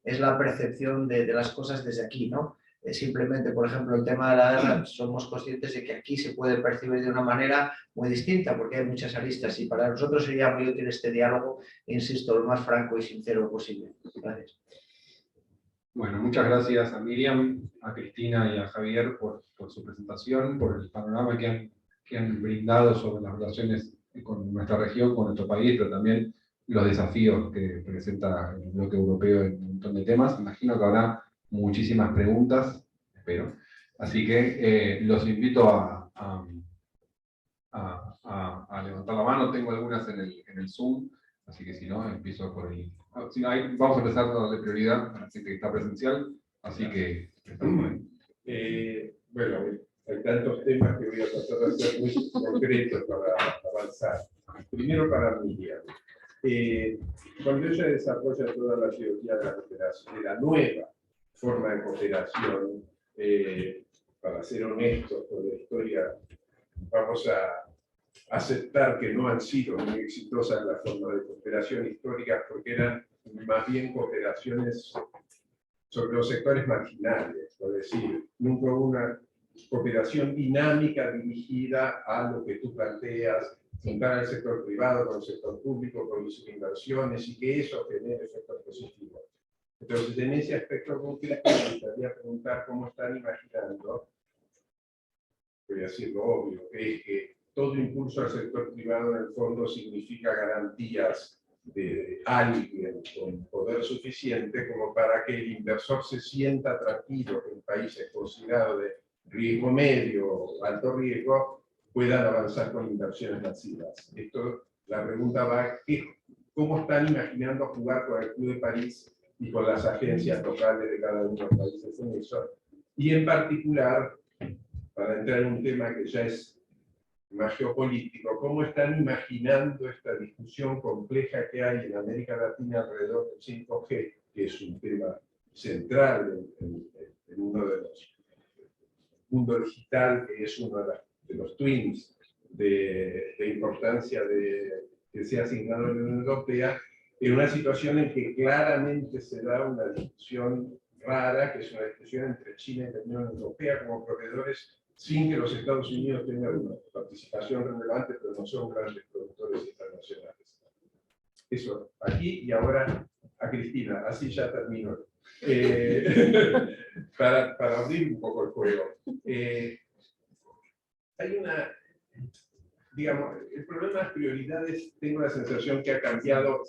Speaker 2: es la percepción de las cosas desde aquí, ¿no? Simplemente, por ejemplo, el tema de la guerra, somos conscientes de que aquí se puede percibir de una manera muy distinta porque hay muchas aristas y para nosotros sería muy útil este diálogo, insisto, lo más franco y sincero posible. Gracias.
Speaker 1: Bueno, muchas gracias a Miriam, a Cristina y a Javier por su presentación, por el panorama que han brindado sobre las relaciones con nuestra región, con nuestro país, pero también los desafíos que presenta el bloque europeo en un montón de temas. Imagino que habrá muchísimas preguntas, espero. Así que los invito a levantar la mano. Tengo algunas en el Zoom, así que si no, empiezo por ahí. Si no, vamos a empezar a darle prioridad a la gente que está presencial, así que estamos por ahí.
Speaker 5: Bueno, hay tantos temas que voy a tratar de ser muy concretos para avanzar. Primero para Miriam. Cuando ella desarrolla toda la teoría de la cooperación, de la nueva forma de cooperación, para ser honestos con la historia, vamos a aceptar que no han sido muy exitosas las formas de cooperación históricas porque eran más bien cooperaciones sobre los sectores marginales, es decir, nunca hubo una cooperación dinámica dirigida a lo que tú planteas, juntar al sector privado con el sector público, producir inversiones y que eso genere efectos positivos. Entonces, en ese aspecto concreto, me gustaría preguntar cómo están imaginando, voy a decir lo obvio, que es que todo impulso al sector privado en el fondo significa garantías de alguien con poder suficiente como para que el inversor se sienta tranquilo que en países considerados de riesgo medio o alto riesgo puedan avanzar con inversiones masivas. La pregunta va, ¿cómo están imaginando jugar con el Club de París y con las agencias locales de cada uno de los países en eso? Y en particular, para entrar en un tema que ya es más geopolítico, ¿cómo están imaginando esta discusión compleja que hay en América Latina alrededor del 5G, que es un tema central en uno de los mundo digital, que es uno de los twins de importancia que se ha asignado a la Unión Europea, en una situación en que claramente se da una discusión rara, que es una discusión entre China y la Unión Europea como proveedores, sin que los Estados Unidos tengan una participación relevante, pero no son grandes productores internacionales. Eso, aquí y ahora a Cristina, así ya termino. Para abrir un poco el juego. Hay digamos, el problema de las prioridades, tengo la sensación que ha cambiado,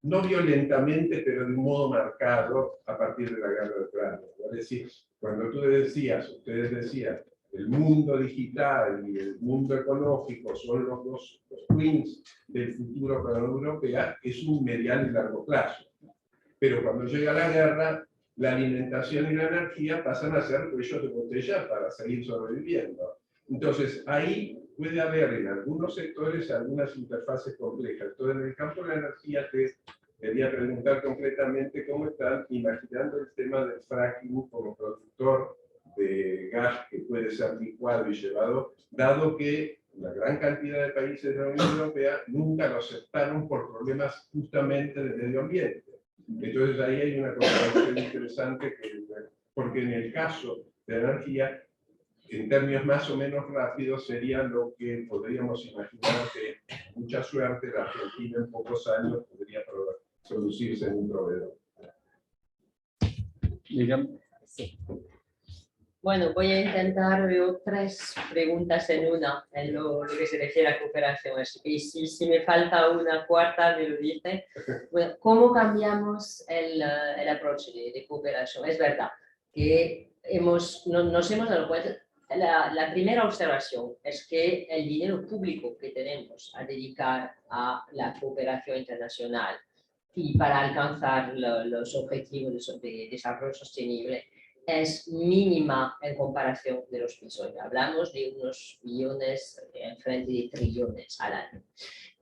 Speaker 5: no violentamente, pero de un modo marcado a partir de la guerra de Ucrania. Es decir, cuando ustedes decían, el mundo digital y el mundo ecológico son los twins del futuro para la Unión Europea, es un mediano y largo plazo. Pero cuando llega la guerra, la alimentación y la energía pasan a ser cuellos de botella para seguir sobreviviendo. Entonces, ahí puede haber en algunos sectores algunas interfaces complejas. Entonces, en el campo de la energía te quería preguntar concretamente cómo están imaginando el tema del fracking como productor de gas que puede ser licuado y llevado, dado que una gran cantidad de países de la Unión Europea nunca lo aceptaron por problemas justamente de medio ambiente. Entonces ahí hay una contradicción interesante, porque en el caso de la energía, en términos más o menos rápidos, sería lo que podríamos imaginar que, mucha suerte, la Argentina en pocos años podría producirse en un proveedor.
Speaker 1: Miriam.
Speaker 3: Sí. Bueno, voy a intentar veo 3 preguntas en una, en lo que se refiere a cooperación. Y si me falta una cuarta, me lo dice. Bueno, ¿cómo cambiamos el approach de cooperación? Es verdad que nos hemos dado cuenta. La primera observación es que el dinero público que tenemos a dedicar a la cooperación internacional y para alcanzar los objetivos de desarrollo sostenible es mínima en comparación de los PIB. Hablamos de unos billones en frente de trillones al año.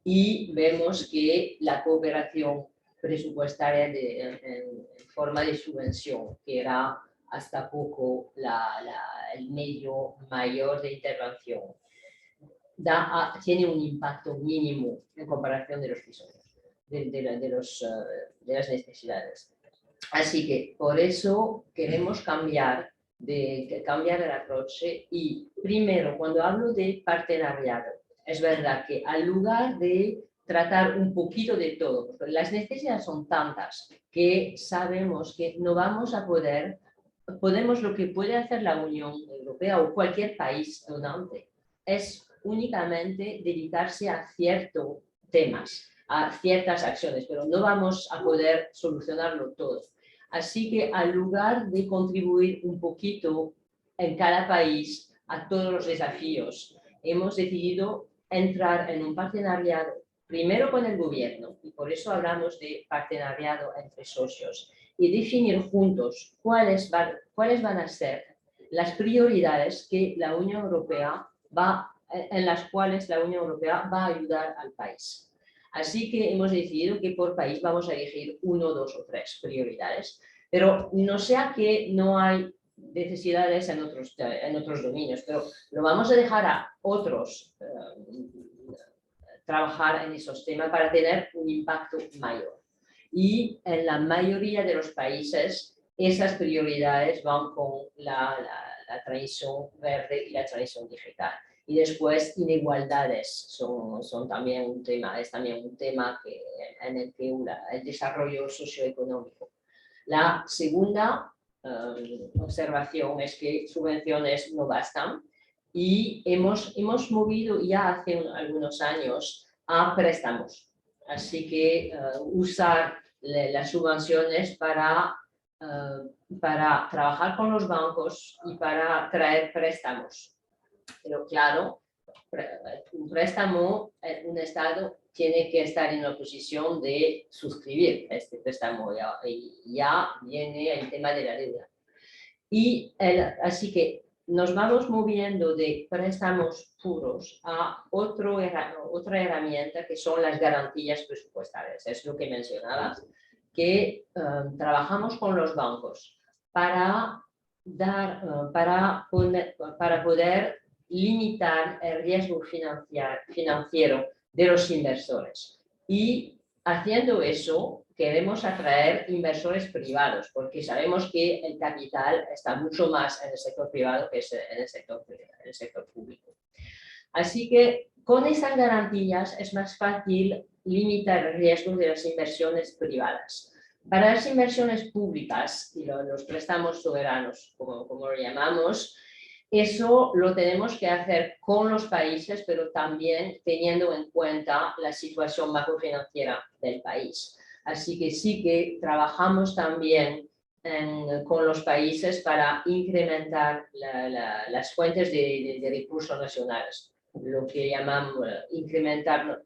Speaker 3: Y vemos que la cooperación presupuestaria en forma de subvención, que era hasta poco el medio mayor de intervención, tiene un impacto mínimo en comparación de los PIB, de las necesidades. Así que por eso queremos cambiar el approach. Y primero, cuando hablo de partenariado, es verdad que al lugar de tratar un poquito de todo, porque las necesidades son tantas que sabemos que no vamos a podemos lo que puede hacer la Unión Europea o cualquier país donante es únicamente dedicarse a ciertos temas, a ciertas acciones, pero no vamos a poder solucionarlo todo. Así que al lugar de contribuir un poquito en cada país a todos los desafíos, hemos decidido entrar en un partenariado primero con el gobierno, y por eso hablamos de partenariado entre socios, y definir juntos cuáles van a ser las prioridades que la Unión Europea en las cuales la Unión Europea va a ayudar al país. Así que hemos decidido que por país vamos a elegir 1, 2 o 3 prioridades, pero no sea que no hay necesidades en otros dominios, pero lo vamos a dejar a otros trabajar en esos temas para tener un impacto mayor. Y en la mayoría de los países esas prioridades van con la transición verde y la transición digital. Y después, inigualdades son también un tema, es también un tema en el que el desarrollo socioeconómico. La segunda observación es que subvenciones no bastan y hemos movido ya hace algunos años a préstamos. Así que usar las subvenciones para trabajar con los bancos y para traer préstamos. Pero claro, un préstamo, un Estado tiene que estar en la posición de suscribir este préstamo, y ya viene el tema de la deuda. Así que nos vamos moviendo de préstamos puros a otra herramienta que son las garantías presupuestarias. Es lo que mencionabas, que trabajamos con los bancos para poder limitar el riesgo financiero de los inversores. Y haciendo eso, queremos atraer inversores privados, porque sabemos que el capital está mucho más en el sector privado que en el sector público. Así que con esas garantías es más fácil limitar el riesgo de las inversiones privadas. Para las inversiones públicas y los préstamos soberanos, como lo llamamos, eso lo tenemos que hacer con los países, pero también teniendo en cuenta la situación macrofinanciera del país. Así que sí que trabajamos también con los países para incrementar las fuentes de recursos nacionales, lo que llamamos incrementar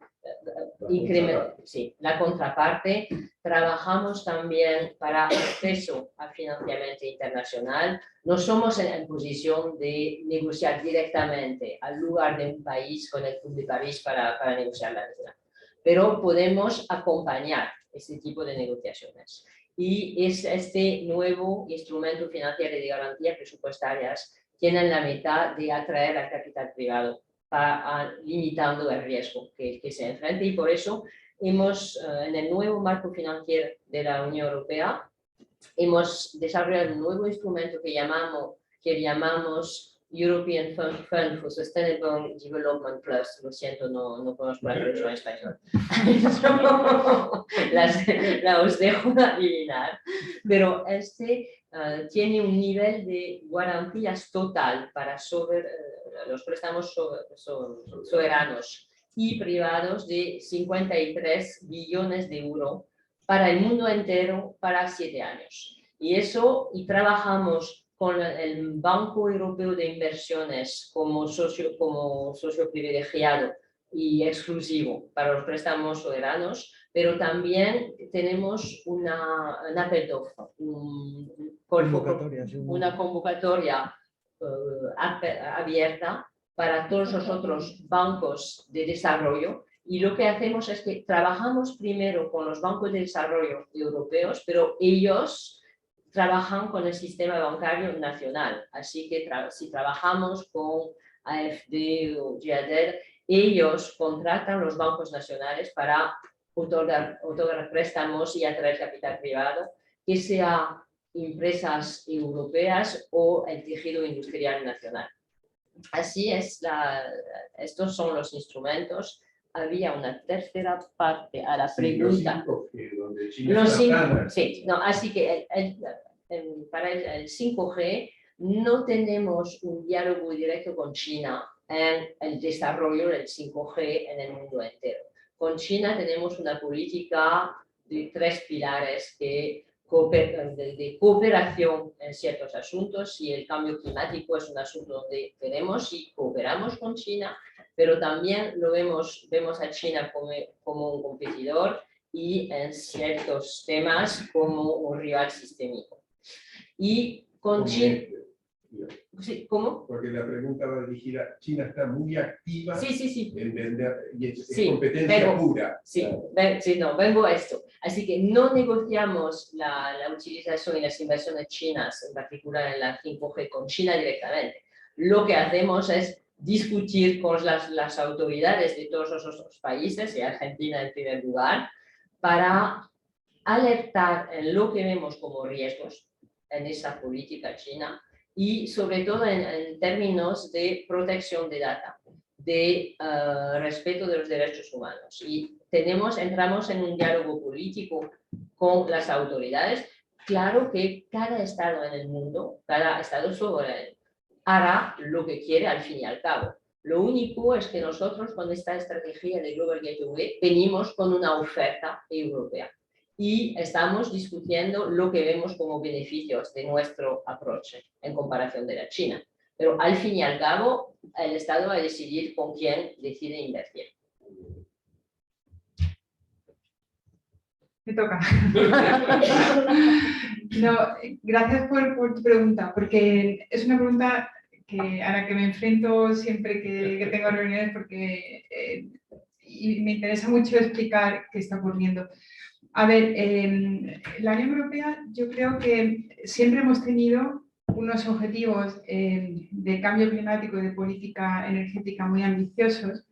Speaker 3: sí, la contraparte. Trabajamos también para acceso al financiamiento internacional. No somos en posición de negociar directamente al lugar de un país con el Club de París para negociar la deuda, pero podemos acompañar este tipo de negociaciones. Y es este nuevo instrumento financiero de garantía presupuestarias tiene la meta de atraer al capital privado, limitando el riesgo que se enfrenta, y por eso hemos, en el nuevo marco financiero de la Unión Europea, hemos desarrollado un nuevo instrumento que llamamos European Fund for Sustainable Development Plus. Lo siento, no conozco la traducción en español. La os dejo adivinar. Pero tiene un nivel de garantías total para los préstamos soberanos y privados de 53 billones de euros para el mundo entero para 7 años. Y trabajamos con el Banco Europeo de Inversiones como socio privilegiado y exclusivo para los préstamos soberanos, pero también tenemos una convocatoria abierta para todos los otros bancos de desarrollo. Y lo que hacemos es que trabajamos primero con los bancos de desarrollo europeos, pero ellos trabajan con el sistema bancario nacional. Así que si trabajamos con AFD o GADER, ellos contratan los bancos nacionales para otorgar préstamos y atraer capital privado, que sea empresas europeas o el tejido industrial nacional. Así es, estos son los instrumentos. Había una tercera parte a la pregunta. Así que para el 5G no tenemos un diálogo directo con China en el desarrollo del 5G en el mundo entero. Con China tenemos una política de 3 pilares de cooperación en ciertos asuntos, y el cambio climático es un asunto donde queremos y cooperamos con China, pero también vemos a China como un competidor y en ciertos temas como un rival sistémico. Y con China... Sí, ¿cómo?
Speaker 5: Porque la pregunta va dirigida, China está muy activa en vender, y es competencia pura.
Speaker 3: Vengo a esto. Así que no negociamos la utilización y las inversiones chinas, en particular en la 5G, con China directamente. Lo que hacemos es discutir con las autoridades de todos los otros países, y Argentina en primer lugar, para alertar en lo que vemos como riesgos en esa política china, y sobre todo en términos de protección de data, de respeto de los derechos humanos. Y entramos en un diálogo político con las autoridades. Claro que cada estado en el mundo, cada estado soberano, hará lo que quiere al fin y al cabo. Lo único es que nosotros, con esta estrategia de Global Gateway, venimos con una oferta europea y estamos discutiendo lo que vemos como beneficios de nuestro approach en comparación de la China. Pero al fin y al cabo, el Estado va a decidir con quién decide invertir.
Speaker 4: Me toca. No, gracias por tu pregunta, porque es una pregunta a la que me enfrento siempre que tengo reuniones, porque y me interesa mucho explicar qué está ocurriendo. A ver, la Unión Europea, yo creo que siempre hemos tenido unos objetivos de cambio climático y de política energética muy ambiciosos,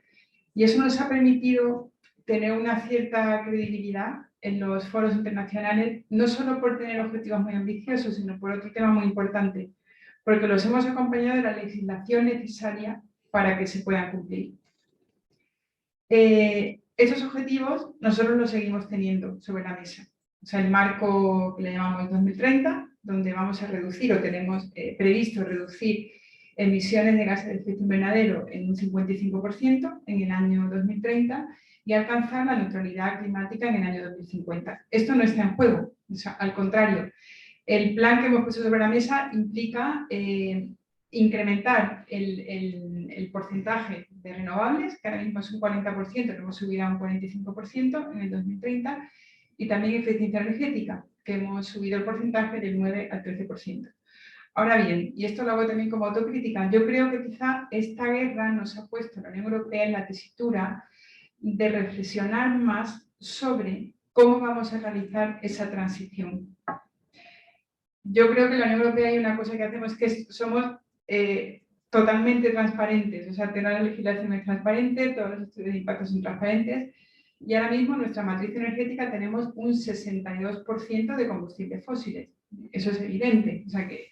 Speaker 4: y eso nos ha permitido tener una cierta credibilidad en los foros internacionales, no solo por tener objetivos muy ambiciosos, sino por otro tema muy importante, porque los hemos acompañado de la legislación necesaria para que se puedan cumplir. Esos objetivos nosotros los seguimos teniendo sobre la mesa. O sea, el marco que le llamamos 2030, donde vamos a reducir, o tenemos previsto reducir emisiones de gases de efecto invernadero en un 55% en el año 2030 y alcanzar la neutralidad climática en el año 2050. Esto no está en juego, o sea, al contrario. El plan que hemos puesto sobre la mesa implica incrementar el el porcentaje de renovables, que ahora mismo es un 40%, que hemos subido a un 45% en el 2030, y también eficiencia energética, que hemos subido el porcentaje del 9 al 13%. Ahora bien, y esto lo hago también como autocrítica, yo creo que quizá esta guerra nos ha puesto a la Unión Europea en la tesitura de reflexionar más sobre cómo vamos a realizar esa transición. Yo creo que en la Unión Europea hay una cosa que hacemos que somos totalmente transparentes, o sea, toda la legislación es transparente, todos los estudios de impacto son transparentes, y ahora mismo en nuestra matriz energética tenemos un 62% de combustibles fósiles. Eso es evidente, o sea que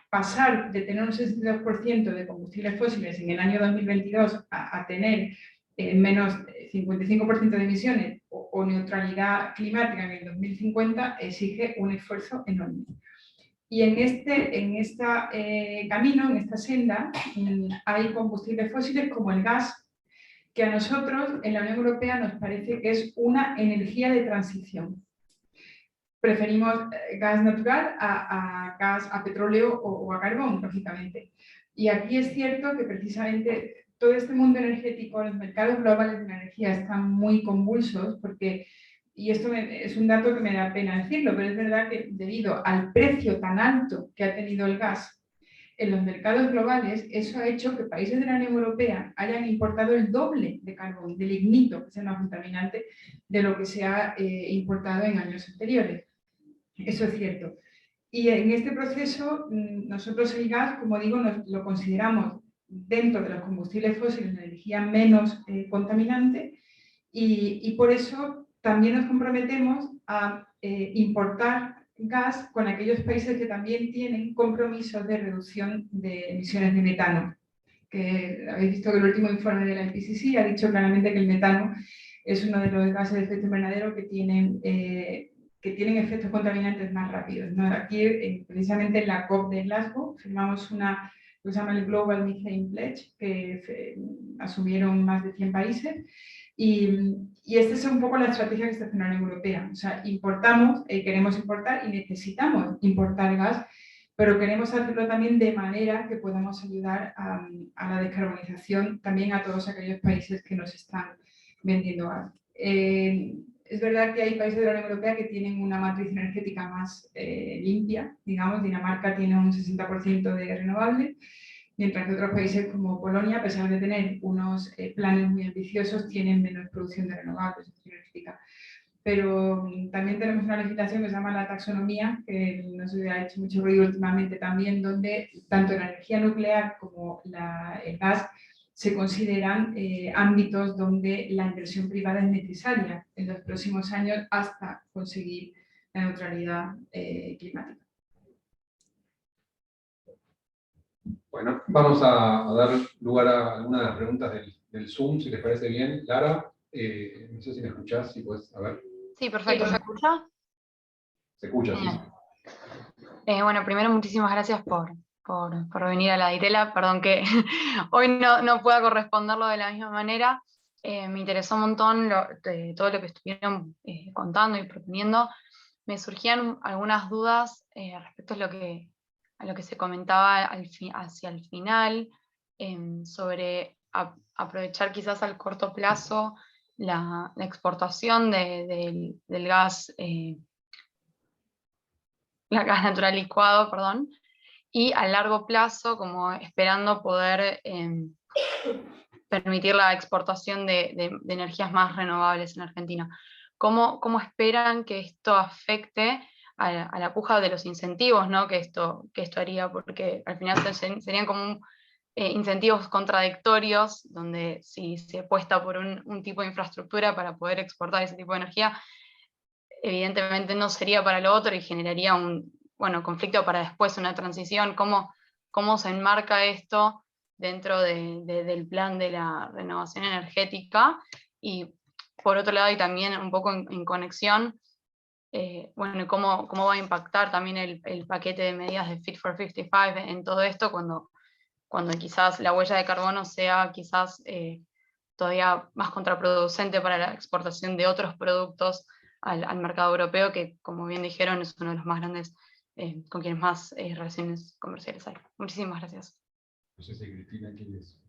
Speaker 4: pasar de tener un 62% de combustibles fósiles en el año 2022 a tener menos 55% de emisiones o neutralidad climática en el 2050 exige un esfuerzo enorme. Y en este camino, en esta senda, hay combustibles fósiles como el gas, que a nosotros en la Unión Europea nos parece que es una energía de transición. Preferimos gas natural a gas, a petróleo o a carbón, lógicamente. Y aquí es cierto que precisamente todo este mundo energético, los mercados globales de la energía están muy convulsos porque, y esto es un dato que me da pena decirlo, pero es verdad que debido al precio tan alto que ha tenido el gas en los mercados globales, eso ha hecho que países de la Unión Europea hayan importado el doble de carbón, de lignito, que es el más contaminante, de lo que se ha importado en años anteriores. Eso es cierto. Y en este proceso, nosotros el gas, como digo, lo consideramos dentro de los combustibles fósiles la energía menos contaminante y por eso también nos comprometemos a importar gas con aquellos países que también tienen compromisos de reducción de emisiones de metano. Que habéis visto que el último informe de la IPCC ha dicho claramente que el metano es uno de los gases de efecto invernadero que tienen efectos contaminantes más rápidos, ¿no? Aquí, precisamente en la COP de Glasgow, firmamos lo que se llama el Global Methane Pledge, que asumieron más de 100 países, y esta es un poco la estrategia que está haciendo la Unión Europea. O sea, importamos, queremos importar y necesitamos importar gas, pero queremos hacerlo también de manera que podamos ayudar a la descarbonización también a todos aquellos países que nos están vendiendo gas. Es verdad que hay países de la Unión Europea que tienen una matriz energética más limpia, digamos, Dinamarca tiene un 60% de renovables, mientras que otros países como Polonia, a pesar de tener unos planes muy ambiciosos, tienen menos producción de renovables energética. Pero también tenemos una legislación que se llama la taxonomía, que no se ha hecho mucho ruido últimamente también, donde tanto la energía nuclear como el gas se consideran ámbitos donde la inversión privada es necesaria en los próximos años hasta conseguir la neutralidad climática.
Speaker 1: Bueno, vamos a dar lugar a algunas de las preguntas del Zoom, si les parece bien. Lara, no sé si me escuchás, si puedes, a ver.
Speaker 6: Sí, perfecto. ¿Se escucha?
Speaker 1: Se escucha, sí.
Speaker 6: Bueno, primero muchísimas gracias por venir a la DITELA. Perdón que hoy no pueda corresponderlo de la misma manera. Me interesó un montón todo lo que estuvieron contando y proponiendo. Me surgían algunas dudas respecto a lo que se comentaba hacia el final, sobre aprovechar quizás al corto plazo la exportación del gas, la gas natural licuado, perdón, y a largo plazo, como esperando poder permitir la exportación de energías más renovables en Argentina. ¿Cómo esperan que esto afecte a la puja de los incentivos, ¿no? que esto haría? Porque al final serían como incentivos contradictorios, donde si se apuesta por un tipo de infraestructura para poder exportar ese tipo de energía, evidentemente no sería para lo otro y generaría un conflicto para después, una transición. ¿Cómo se enmarca esto dentro del plan de la renovación energética? Y por otro lado, y también un poco en conexión, ¿cómo va a impactar también el paquete de medidas de Fit for 55 en todo esto cuando quizás la huella de carbono sea quizás todavía más contraproducente para la exportación de otros productos al mercado europeo, que como bien dijeron es uno de los más grandes, con quienes más relaciones comerciales hay? Muchísimas gracias.
Speaker 1: No sé si Cristina quieres.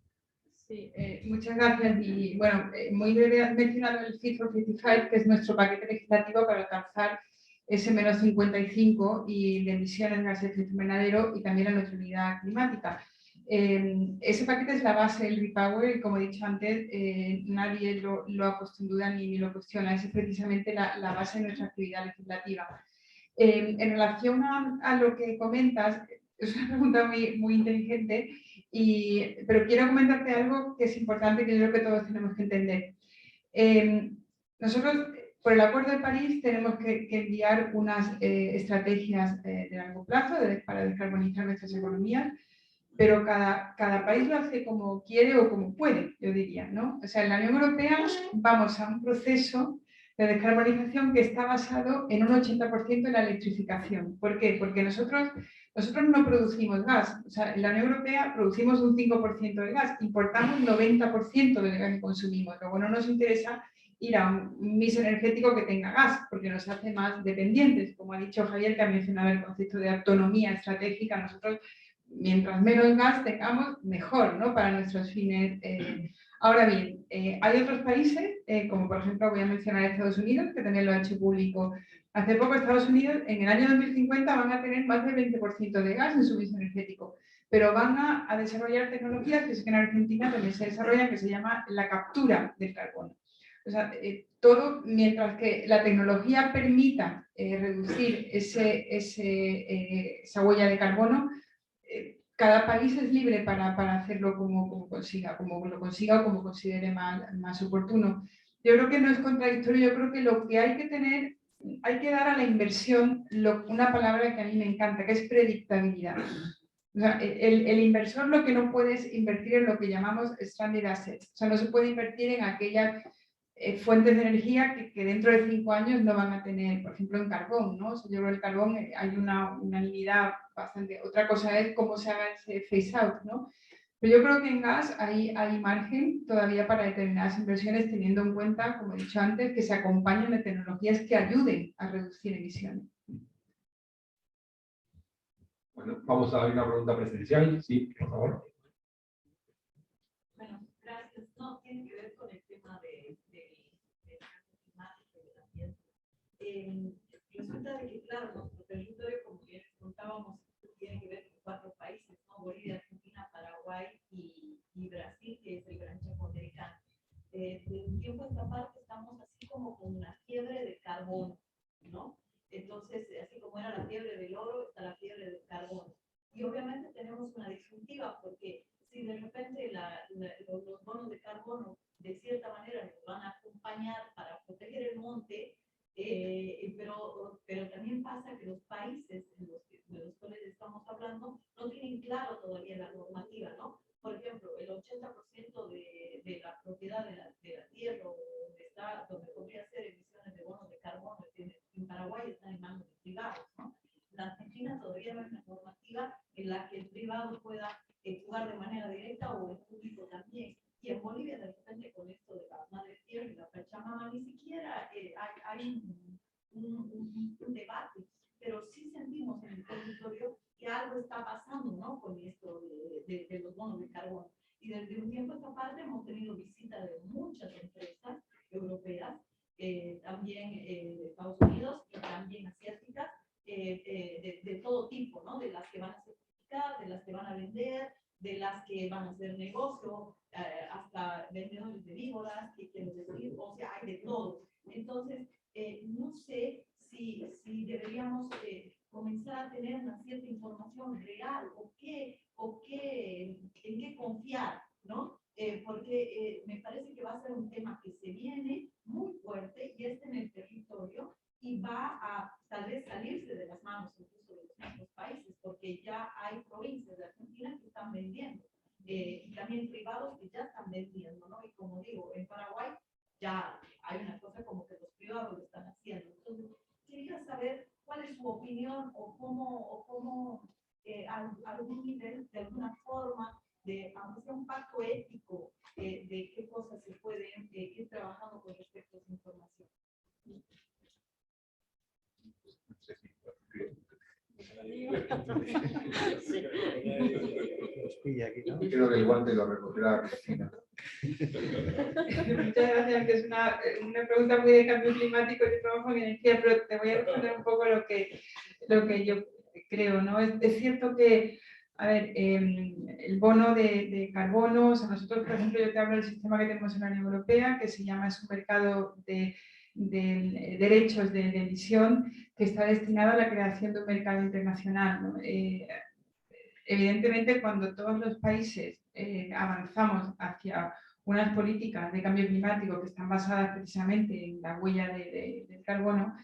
Speaker 4: Sí, muchas gracias. Y bueno, muy breve, has mencionado el Fit for 55, que es nuestro paquete legislativo para alcanzar ese menos 55 y de emisiones de gases de efecto invernadero y también la neutralidad climática. Ese paquete es la base del Repower y, como he dicho antes, nadie lo ha puesto en duda ni lo cuestiona. Es precisamente la base de nuestra actividad legislativa. En relación a lo que comentas, es una pregunta muy inteligente, pero quiero comentarte algo que es importante, que yo creo que todos tenemos que entender. Nosotros, por el Acuerdo de París, tenemos que enviar unas estrategias de largo plazo para descarbonizar nuestras economías, pero cada país lo hace como quiere o como puede, yo diría, ¿no? O sea, en la Unión Europea vamos a un proceso de descarbonización que está basado en un 80% en la electrificación. ¿Por qué? Porque nosotros no producimos gas. O sea, en la Unión Europea producimos un 5% de gas, importamos 90% del gas que consumimos. Luego no nos interesa ir a un mix energético que tenga gas, porque nos hace más dependientes. Como ha dicho Javier, que ha mencionado el concepto de autonomía estratégica, nosotros, mientras menos gas tengamos, mejor, ¿no? Para nuestros fines. Ahora bien, hay otros países, como por ejemplo voy a mencionar Estados Unidos, que también lo ha hecho público hace poco. Estados Unidos en el año 2050 van a tener más del 20% de gas en su mix energético, pero van a desarrollar tecnologías que es que en Argentina también se desarrollan, que se llama la captura del carbono. O sea, todo mientras que la tecnología permita reducir esa huella de carbono, cada país es libre para hacerlo como consiga, como lo consiga o como considere más oportuno. Yo creo que no es contradictorio, yo creo que lo que hay que tener, hay que dar a la inversión una palabra que a mí me encanta, que es predictabilidad. O sea, el inversor lo que no puede es invertir en lo que llamamos stranded assets. O sea, no se puede invertir en aquellas fuentes de energía que dentro de 5 años no van a tener, por ejemplo, en carbón, ¿no? O sea, yo creo que el carbón hay una unanimidad bastante. Otra cosa es cómo se haga ese phase out, ¿no? Pero yo creo que en gas hay margen todavía para determinadas inversiones, teniendo en cuenta, como he dicho antes, que se acompañen de tecnologías que ayuden a reducir emisiones.
Speaker 1: Bueno, vamos a ver una pregunta presencial. Sí, por favor.
Speaker 7: Bueno, gracias. No, tiene que ver con el tema del cambio climático y del ambiente. Resulta de que, claro, nuestro territorio, como bien contábamos, tiene que ver con 4 países, ¿no? Bolivia, Argentina, Paraguay y Brasil, que es el Gran Chaco americano. De un tiempo a esta parte estamos así como con una fiebre de carbono, ¿no? Entonces, así como era la fiebre del oro, está la fiebre del carbono. Y obviamente tenemos una disyuntiva, porque si de repente los bonos de carbono de cierta manera nos van a acompañar para proteger el monte, pero también pasa que los países de los cuales estamos hablando no tienen claro todavía la normativa, ¿no? Por ejemplo, el 80% de la propiedad de la tierra donde podría ser emisiones de bonos de carbono en Paraguay están en manos de privados, ¿no? En Argentina todavía no hay una normativa en la que el privado pueda jugar de manera directa o el público también. Y en Bolivia, de repente, con esto de la madre tierra y la Pachamama, ni siquiera hay un debate, pero sí sentimos en el territorio que algo está pasando, ¿no? Con esto de los bonos de carbono. Y desde un tiempo a esta parte hemos tenido visita de muchas empresas europeas, también de Estados Unidos y también asiáticas, de todo tipo, ¿no? De las que van a certificar, de las que van a vender, de las que van a hacer negocio, hasta vendedores de víboras, que quiero decir, o sea, hay de todo. Entonces, no sé si deberíamos comenzar a tener una cierta información real en qué confiar, ¿no? Porque me parece que va a ser un tema que se viene muy fuerte y en el territorio y va a tal vez salirse de las manos incluso de los mismos países, porque ya hay provincias de Argentina que están vendiendo y también privados que ya están vendiendo, ¿no? Y como digo, en Paraguay ya hay una cosa como que los privados lo están haciendo. Entonces, quería saber cuál es su opinión o cómo algún nivel, de alguna forma, aunque sea un pacto ético, de qué cosas se pueden ir trabajando con respecto a esa información.
Speaker 2: Nos pilla aquí, ¿no?
Speaker 1: Creo que el guante lo recogerá Cristina.
Speaker 4: Muchas gracias, que es una pregunta muy de cambio climático. Yo trabajo en energía, pero te voy a responder un poco lo que yo creo, ¿no? Es cierto que, a ver, el bono de carbono, o sea, nosotros, por ejemplo, yo te hablo del sistema que tenemos en la Unión Europea, que se llama, es un mercado de derechos de emisión que está destinado a la creación de un mercado internacional, ¿no? Evidentemente, cuando todos los países avanzamos hacia unas políticas de cambio climático que están basadas precisamente en la huella del carbono,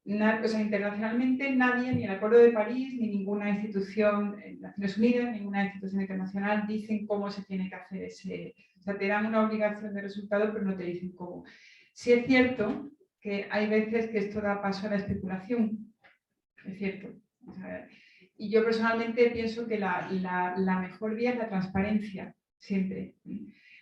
Speaker 4: o sea, internacionalmente nadie, ni el Acuerdo de París, ni ninguna institución, Naciones Unidas, ninguna institución internacional dicen cómo se tiene que hacer ese... O sea, te dan una obligación de resultado, pero no te dicen cómo. Sí es cierto que hay veces que esto da paso a la especulación, es cierto. O sea, y yo personalmente pienso que la mejor vía es la transparencia, siempre.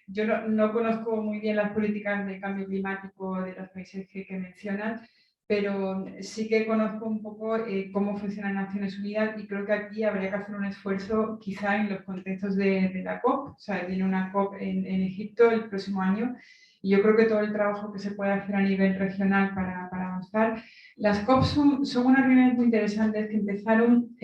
Speaker 4: Yo no conozco muy bien las políticas de cambio climático de los países que mencionas, pero sí que conozco un poco cómo funcionan Naciones Unidas y creo que aquí habría que hacer un esfuerzo quizá en los contextos de la COP. O sea, viene una COP en Egipto el próximo año y yo creo que todo el trabajo que se puede hacer a nivel regional para avanzar. Las COP son unas reuniones muy interesantes que empezaron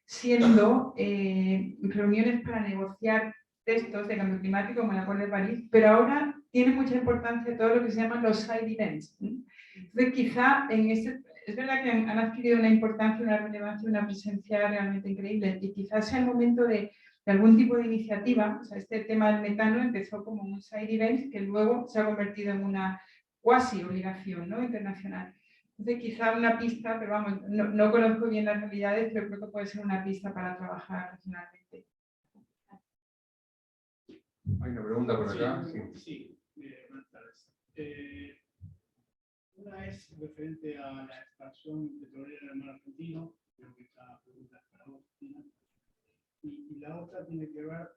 Speaker 4: siendo reuniones para negociar textos de cambio climático como el Acuerdo de París, pero ahora tiene mucha importancia todo lo que se llaman los side events. Entonces, quizá es verdad que han adquirido una importancia, una relevancia, una presencia realmente increíble y quizás sea el momento de algún tipo de iniciativa. O sea, este tema del metano empezó como un side event que luego se ha convertido en una cuasi obligación, ¿no?, internacional. Entonces, quizá una pista, pero vamos, no conozco bien las realidades, pero creo que puede ser una pista para trabajar regionalmente.
Speaker 1: Hay una pregunta por acá.
Speaker 8: Sí, buenas tardes. Una es referente a la extracción petrolera en el mar Argentino, creo que esta pregunta es para vos, Cristina. Y la otra tiene que ver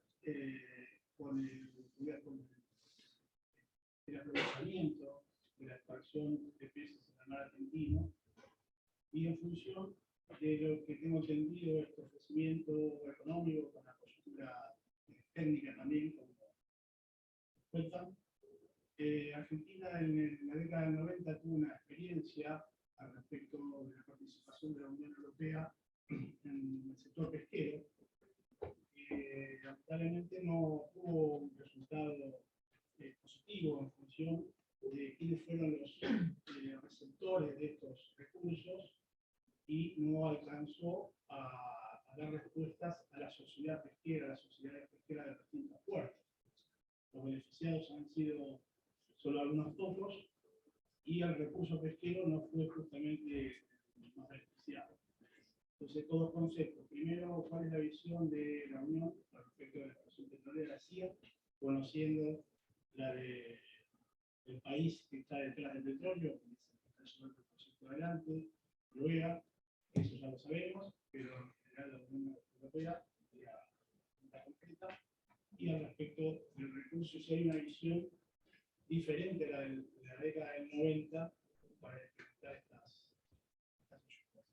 Speaker 8: con el aprovechamiento de la extracción de peces en el mar Argentino, y en función de lo que tengo entendido es el crecimiento económico con la coyuntura técnica también, como cuentan. Argentina en la década del 90 tuvo una experiencia al respecto de la participación de la Unión Europea en el sector pesquero. Lamentablemente no hubo un resultado positivo en función de quiénes fueron los receptores de estos recursos, y no alcanzó a dar respuestas a la sociedad pesquera, a las sociedades pesqueras de distintas puertas. Los beneficiados han sido solo algunos pocos y el recurso pesquero no fue justamente más beneficiado. Entonces, todos conceptos. Primero, ¿cuál es la visión de la Unión respecto de la extracción petrolera de la CIA, conociendo la del país que está detrás del petróleo, que está llevando el proyecto adelante, Noruega, eso ya lo sabemos, pero en general la Unión Europea está concreta. Y al respecto del recurso, si hay una visión diferente a la de la década del 90 para implementar estas ayudas.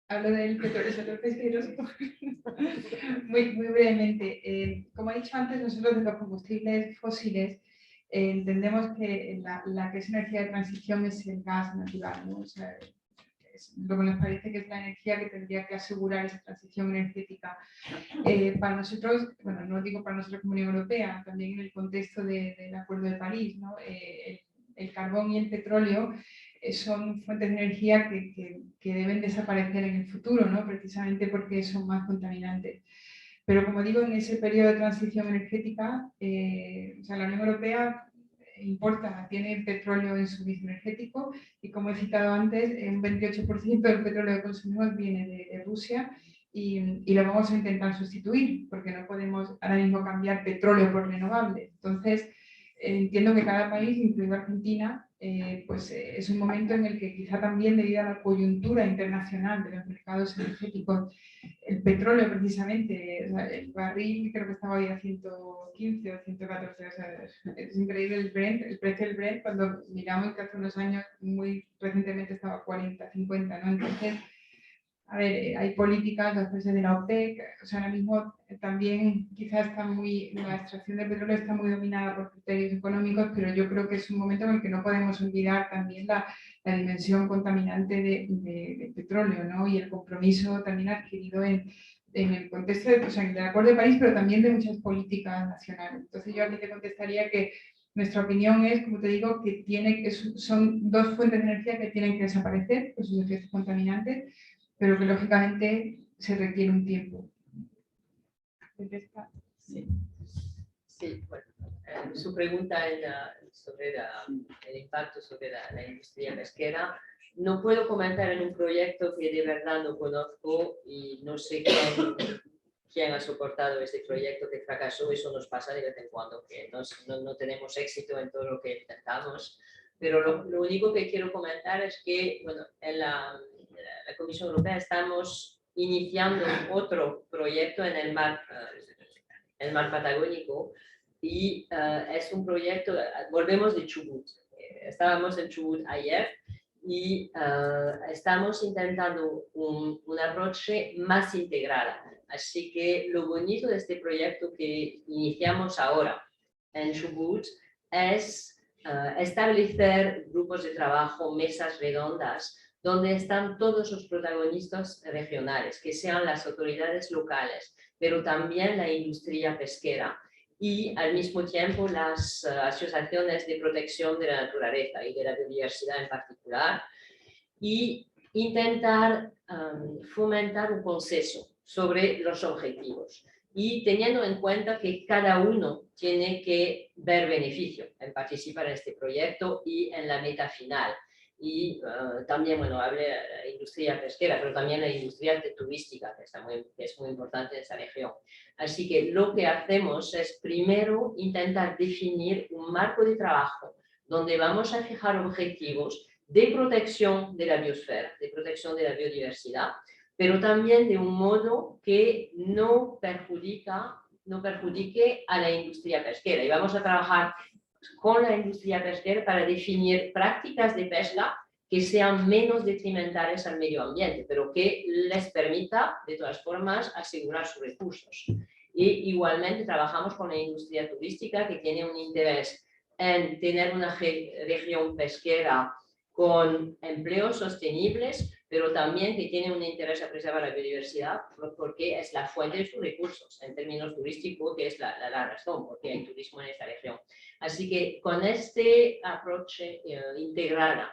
Speaker 4: Hablo del petróleo y sector pesquero muy brevemente. Como he dicho antes, nosotros de los combustibles fósiles entendemos que la que es energía de transición es el gas natural, ¿no? O sea, lo que nos parece que es la energía que tendría que asegurar esa transición energética. Para nosotros, bueno, no digo para nuestra Comunidad Europea, también en el contexto del Acuerdo de París, ¿no? El carbón y el petróleo son fuentes de energía que deben desaparecer en el futuro, ¿no?, precisamente porque son más contaminantes. Pero como digo, en ese periodo de transición energética, o sea, la Unión Europea tiene petróleo en su mix energético y, como he citado antes, un 28% del petróleo que consumimos viene de Rusia y lo vamos a intentar sustituir porque no podemos ahora mismo cambiar petróleo por renovable. Entonces, entiendo que cada país, incluido Argentina, pues es un momento en el que quizá también debido a la coyuntura internacional de los mercados energéticos, el petróleo precisamente, o sea, el barril creo que estaba hoy a 115 o 114, o sea, es increíble el Brent, el precio del Brent cuando miramos que hace unos años muy recientemente estaba a 40, 50, ¿no? Entonces, a ver, hay políticas, las países de la OPEC, o sea, ahora mismo también quizás la extracción de petróleo está muy dominada por criterios económicos, pero yo creo que es un momento en el que no podemos olvidar también la dimensión contaminante del petróleo, ¿no? Y el compromiso también adquirido en el contexto o sea, del Acuerdo de París, pero también de muchas políticas nacionales. Entonces yo aquí te contestaría que nuestra opinión es, como te digo, que son dos fuentes de energía que tienen que desaparecer por sus efectos contaminantes, pero que lógicamente se requiere un tiempo.
Speaker 3: Sí, sí, bueno, su pregunta sobre el impacto sobre la industria pesquera. No puedo comentar en un proyecto que de verdad no conozco y no sé quién ha soportado este proyecto que fracasó. Eso nos pasa de vez en cuando, que no tenemos éxito en todo lo que intentamos. Pero lo único que quiero comentar es que, bueno, en la Comisión Europea estamos iniciando otro proyecto en el mar Patagónico y es un proyecto, volvemos de Chubut. Estábamos en Chubut ayer y estamos intentando un approach más integral. Así que lo bonito de este proyecto que iniciamos ahora en Chubut es establecer grupos de trabajo, mesas redondas, donde están todos los protagonistas regionales, que sean las autoridades locales, pero también la industria pesquera y al mismo tiempo las asociaciones de protección de la naturaleza y de la biodiversidad en particular, y intentar fomentar un consenso sobre los objetivos y teniendo en cuenta que cada uno tiene que ver beneficio en participar en este proyecto y en la meta final. Y también, bueno, hablé de la industria pesquera, pero también la industria turística, que es muy importante en esa región. Así que lo que hacemos es primero intentar definir un marco de trabajo donde vamos a fijar objetivos de protección de la biosfera, de protección de la biodiversidad, pero también de un modo que no perjudique a la industria pesquera. Y vamos a trabajar con la industria pesquera para definir prácticas de pesca que sean menos detrimentales al medio ambiente, pero que les permita, de todas formas, asegurar sus recursos. Y igualmente trabajamos con la industria turística, que tiene un interés en tener una región pesquera con empleos sostenibles, pero también que tiene un interés a preservar la biodiversidad porque es la fuente de sus recursos en términos turísticos, que es la razón porque hay turismo en esta región. Así que con este approach integral,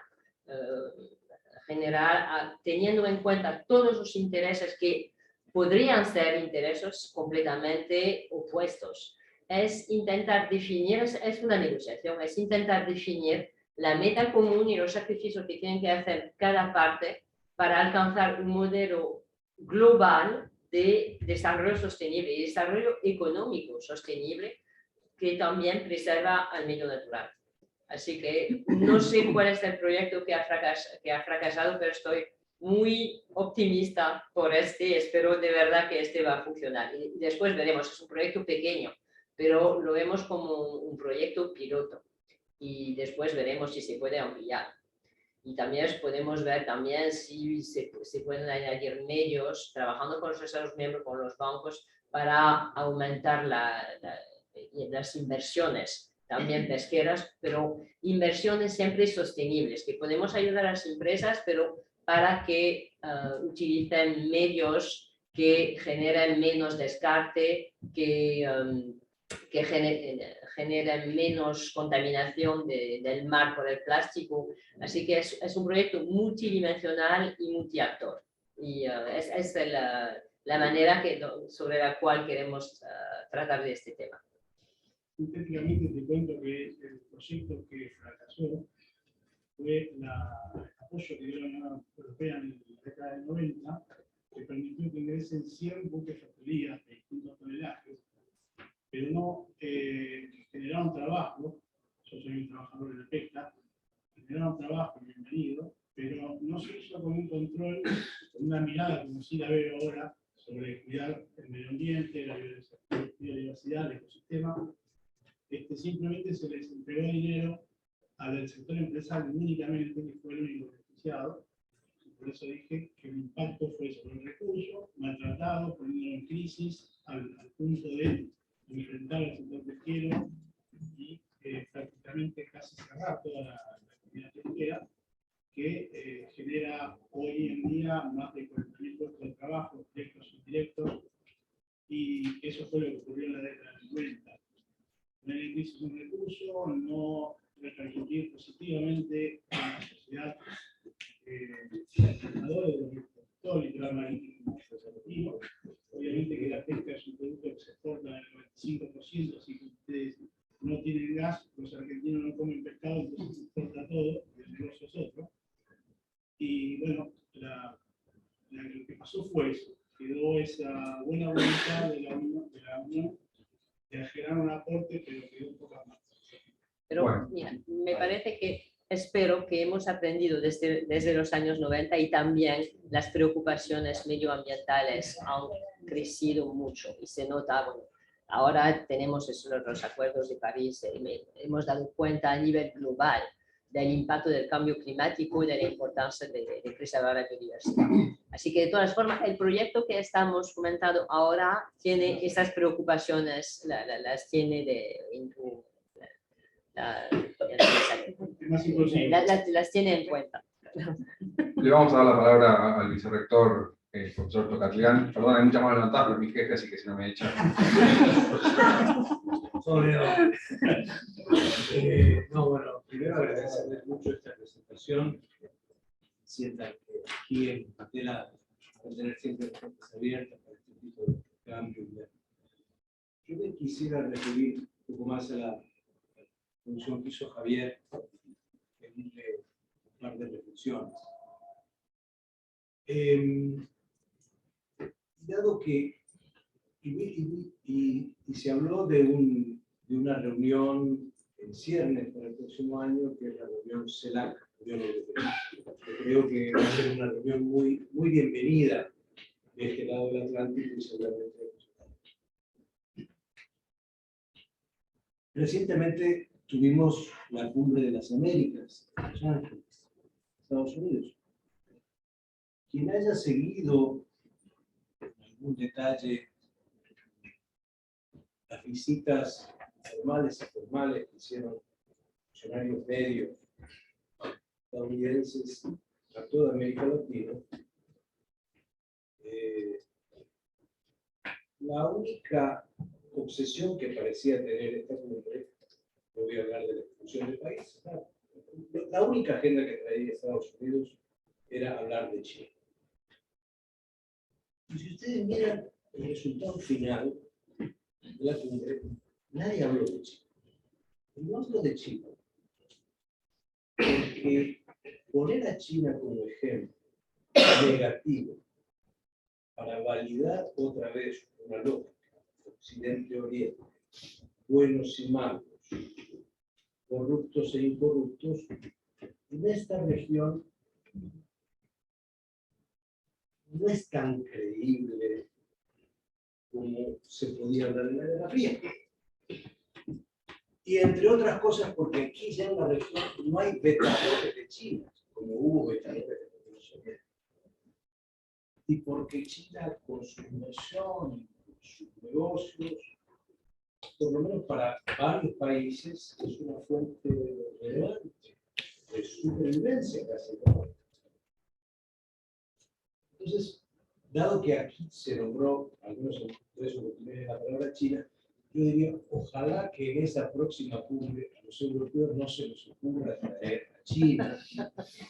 Speaker 3: general, teniendo en cuenta todos los intereses que podrían ser intereses completamente opuestos, es intentar definir, es una negociación, es intentar definir la meta común y los sacrificios que tienen que hacer cada parte para alcanzar un modelo global de desarrollo sostenible y desarrollo económico sostenible que también preserva al medio natural. Así que no sé cuál es el proyecto que ha fracasado, pero estoy muy optimista por este. Espero de verdad que este va a funcionar. Y después veremos, es un proyecto pequeño, pero lo vemos como un proyecto piloto. Y después veremos si se puede ampliar. Y también podemos ver también si se pueden añadir medios, trabajando con los Estados miembros, con los bancos, para aumentar las inversiones también pesqueras, pero inversiones siempre sostenibles, que podemos ayudar a las empresas, pero para que utilicen medios que generen menos descarte, que generen menos contaminación del mar por el plástico. Así que es un proyecto multidimensional y multiactor. Y es la manera sobre la cual queremos tratar de este tema.
Speaker 8: Sintéticamente te cuento que el proyecto que fracasó fue el apoyo que dio la Unión Europea en la década del 90, que permitió que ingresen 100 buques flotilleros de distintos tonelajes, pero no generaron trabajo yo soy un trabajador de la pesca, generaron trabajo, bienvenido, pero no se hizo con un control, con una mirada como sí la veo ahora, sobre cuidar el medio ambiente, la biodiversidad, el ecosistema. Simplemente se les entregó dinero al sector empresarial únicamente, que fue el único beneficiado. Por eso dije que el impacto fue sobre el recurso, maltratado, poniéndolo en crisis, al punto de enfrentar al sector pesquero y prácticamente casi cerrar toda la actividad pesquera, que genera hoy en día más de 40.000 puestos de trabajo, directos e indirectos, y eso fue lo que ocurrió en la década del 90. Poner en crisis un recurso, no repercutir positivamente en la sociedad trabajadores de los todo litoral marítimo conservativo. Obviamente que la pesca es un producto que se exporta en el 95%, así que ustedes no tienen gas, los argentinos no comen pescado, entonces se exporta todo, y el negocio es otro. Y bueno, lo que pasó fue eso, quedó esa buena voluntad de la Unión de generar un aporte, pero quedó pocas más.
Speaker 3: Pero
Speaker 1: Bueno.
Speaker 3: mira, me parece que espero que hemos aprendido desde los años 90 y también las preocupaciones medioambientales han crecido mucho y se nota, bueno, ahora tenemos los acuerdos de París y hemos dado cuenta a nivel global del impacto del cambio climático y de la importancia de preservar la biodiversidad. Así que de todas formas, el proyecto que estamos comentando ahora tiene esas preocupaciones, las tiene las tiene en cuenta.
Speaker 1: Le vamos a dar la palabra al vicerrector, el profesor Tocatlián. Perdón, hay muchas manos levantadas por mi jefe, así que si no me echan.
Speaker 9: No, bueno, primero agradecerles mucho esta presentación. Sientan que aquí en Patela van a tener siempre las puertas abiertas para este tipo de cambios. Yo me quisiera referir un poco más a la función que hizo Javier en un par de reflexiones. Dado que y se habló de una reunión en ciernes para el próximo año, que es la reunión CELAC, Unión Europea. Creo que va a ser una reunión muy, muy bienvenida de este lado del Atlántico y seguramente de los Estados. Recientemente tuvimos la Cumbre de las Américas en Los Ángeles, Estados Unidos. Quien haya seguido en algún detalle las visitas formales y informales que hicieron funcionarios medios estadounidenses a toda América Latina, la única obsesión que parecía tener esta cumbre, no voy a hablar de la exclusión de países, la única agenda que traía Estados Unidos era hablar de China. Y si ustedes miran el resultado final de la cumbre, nadie habló de China. No hablo de China porque poner a China como ejemplo negativo para validar otra vez una lógica Occidente-Oriente, buenos y malos, corruptos e incorruptos, en esta región no es tan creíble como se podía hablar en la Guerra Fría. Y entre otras cosas, porque aquí ya en la región no hay vetadores de China, como hubo vetadores de la Unión Soviética. Y porque China, con su inversión, con sus negocios, por lo menos para varios países, es una fuente relevante de supervivencia casi. Entonces, dado que aquí se logró, algunos tres o la palabra China, yo diría, ojalá que en esa próxima cumbre a los europeos no se les ocurra traer a China,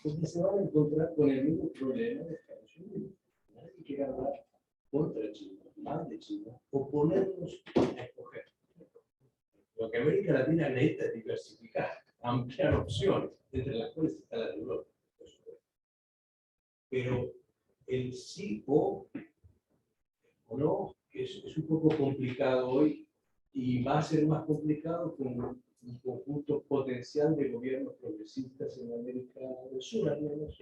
Speaker 9: porque se van a encontrar con el mismo problema de Estados Unidos. Nadie quiere hablar contra China, mal de China, o ponernos a escoger. Lo que América Latina necesita es diversificar, ampliar opciones, entre las cuales está la de Europa, por supuesto. Pero el sí o no es un poco complicado hoy y va a ser más complicado con un conjunto potencial de gobiernos progresistas en América del Sur, al menos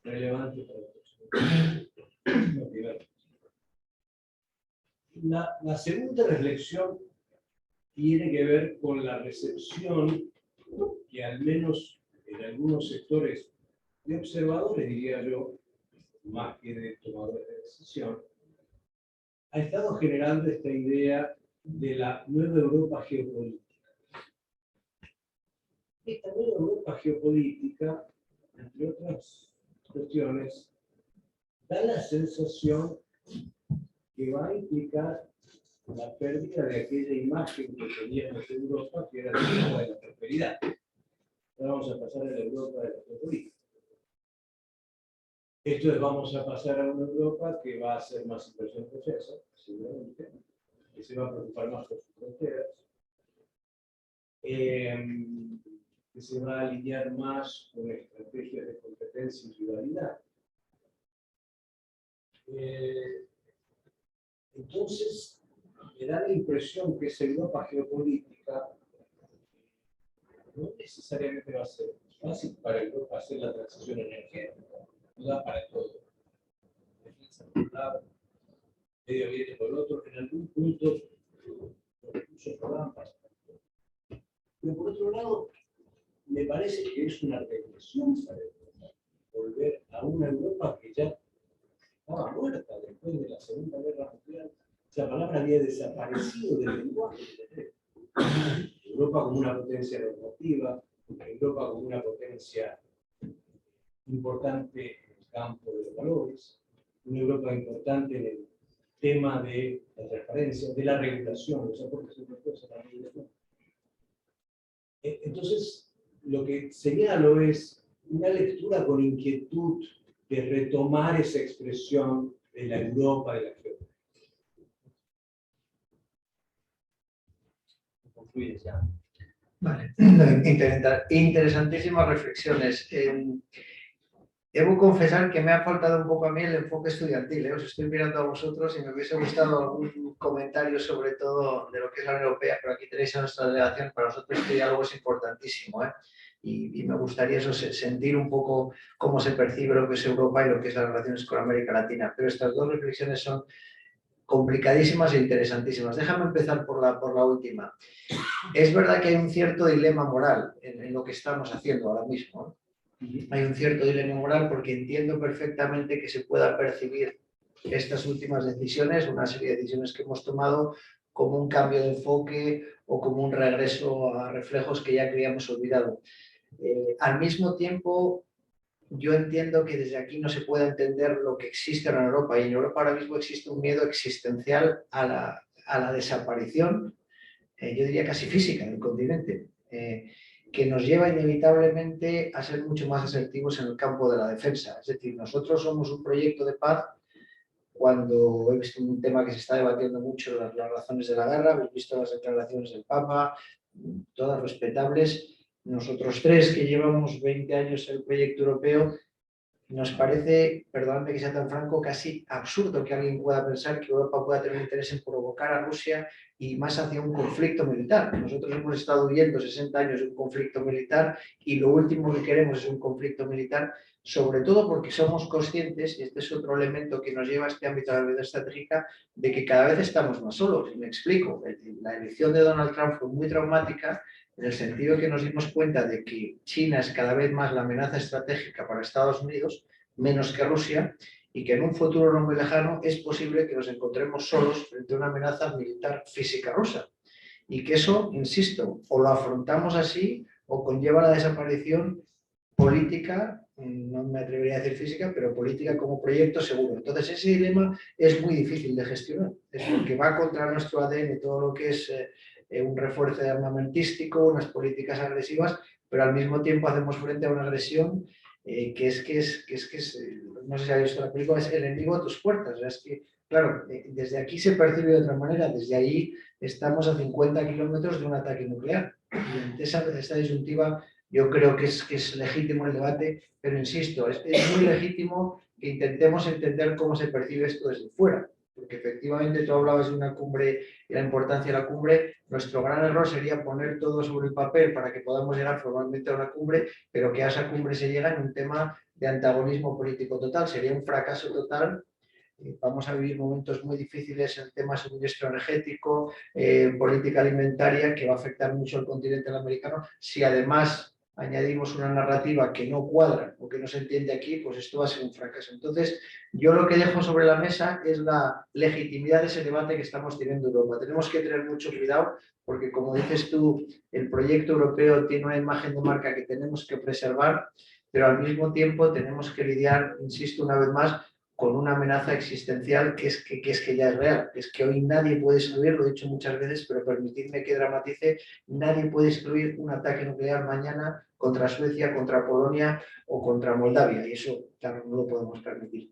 Speaker 9: relevante para todos. La segunda reflexión tiene que ver con la recepción que al menos en algunos sectores de observadores, diría yo, más que de tomadores de decisión, ha estado generando esta idea de la nueva Europa geopolítica. Esta nueva Europa geopolítica, entre otras cuestiones, da la sensación que va a implicar la pérdida de aquella imagen que teníamos de Europa, que era la Europa de la prosperidad. Ahora vamos a pasar a la Europa de la geopolítica. Esto es, vamos a pasar a una Europa que va a hacer más inversión en defensa, seguramente, que se va a preocupar más por sus fronteras, que se va a alinear más con estrategias de competencia y rivalidad. Entonces, me da la impresión que esa Europa geopolítica no necesariamente va a ser fácil para Europa hacer la transición energética, no da para todo. Defensa por un lado, medio ambiente por el otro, en algún punto los recursos no dan para todo. Pero por otro lado, me parece que es una regresión para Europa, volver a una Europa que ya estaba muerta después de la Segunda Guerra Mundial. Esa palabra había desaparecido del lenguaje. Europa como una potencia normativa, Europa como una potencia importante en el campo de los valores, una Europa importante en el tema de la transparencia, de la regulación, los aportes europeos a la regulación. Entonces, lo que señalo es una lectura con inquietud de retomar esa expresión de la Europa de la geopolítica. Concluyes ya.
Speaker 2: Vale, interesantísimas reflexiones. Debo confesar que me ha faltado un poco a mí el enfoque estudiantil. Os estoy mirando a vosotros y me hubiese gustado algún comentario sobre todo de lo que es la Unión Europea, pero aquí tenéis a nuestra delegación. Para nosotros este diálogo es importantísimo, y me gustaría eso, sentir un poco cómo se percibe lo que es Europa y lo que es las relaciones con América Latina. Pero estas dos reflexiones son complicadísimas e interesantísimas. Déjame empezar por la última. Es verdad que hay un cierto dilema moral en lo que estamos haciendo ahora mismo. Hay un cierto dilema moral porque entiendo perfectamente que se pueda percibir estas últimas decisiones, una serie de decisiones que hemos tomado, como un cambio de enfoque o como un regreso a reflejos que ya creíamos olvidado. Al mismo tiempo, yo entiendo que desde aquí no se puede entender lo que existe en Europa, y en Europa ahora mismo existe un miedo existencial a la desaparición, yo diría casi física, del continente, que nos lleva inevitablemente a ser mucho más asertivos en el campo de la defensa. Es decir, nosotros somos un proyecto de paz. Cuando he visto un tema que se está debatiendo mucho, las razones de la guerra, habéis visto las declaraciones del Papa, todas respetables. Nosotros tres, que llevamos 20 años en el proyecto europeo, nos parece, perdóname que sea tan franco, casi absurdo que alguien pueda pensar que Europa pueda tener interés en provocar a Rusia y más hacia un conflicto militar. Nosotros hemos estado viviendo 60 años de un conflicto militar y lo último que queremos es un conflicto militar, sobre todo porque somos conscientes, y este es otro elemento que nos lleva a este ámbito de la vida estratégica, de que cada vez estamos más solos. Y me explico, la elección de Donald Trump fue muy traumática, en el sentido que nos dimos cuenta de que China es cada vez más la amenaza estratégica para Estados Unidos, menos que Rusia, y que en un futuro no muy lejano es posible que nos encontremos solos frente a una amenaza militar física rusa. Y que eso, insisto, o lo afrontamos así o conlleva la desaparición política, no me atrevería a decir física, pero política como proyecto seguro. Entonces ese dilema es muy difícil de gestionar, es porque va contra nuestro ADN todo lo que es un refuerzo armamentístico, unas políticas agresivas, pero al mismo tiempo hacemos frente a una agresión que es, no sé si habéis visto la película, es el enemigo a tus puertas. O sea, es que, claro, desde aquí se percibe de otra manera, desde ahí estamos a 50 kilómetros de un ataque nuclear. Y ante esta disyuntiva yo creo que es legítimo el debate, pero insisto, es muy legítimo que intentemos entender cómo se percibe esto desde fuera. porque efectivamente tú hablabas de una cumbre y la importancia de la cumbre. Nuestro gran error sería poner todo sobre el papel para que podamos llegar formalmente a una cumbre, pero que a esa cumbre se llega en un tema de antagonismo político total. Sería un fracaso total. Vamos a vivir momentos muy difíciles en el tema suministro energético, política alimentaria, que va a afectar mucho al continente americano. Si además añadimos una narrativa que no cuadra o que no se entiende aquí, pues esto va a ser un fracaso. Entonces, yo lo que dejo sobre la mesa es la legitimidad de ese debate que estamos teniendo en Europa. Tenemos que tener mucho cuidado porque, como dices tú, el proyecto europeo tiene una imagen de marca que tenemos que preservar, pero al mismo tiempo tenemos que lidiar, insisto una vez más, con una amenaza existencial que es que ya es real, que es que hoy nadie puede excluir, lo he dicho muchas veces, pero permitidme que dramatice, nadie puede excluir un ataque nuclear mañana contra Suecia, contra Polonia o contra Moldavia, y eso claro, no lo podemos permitir.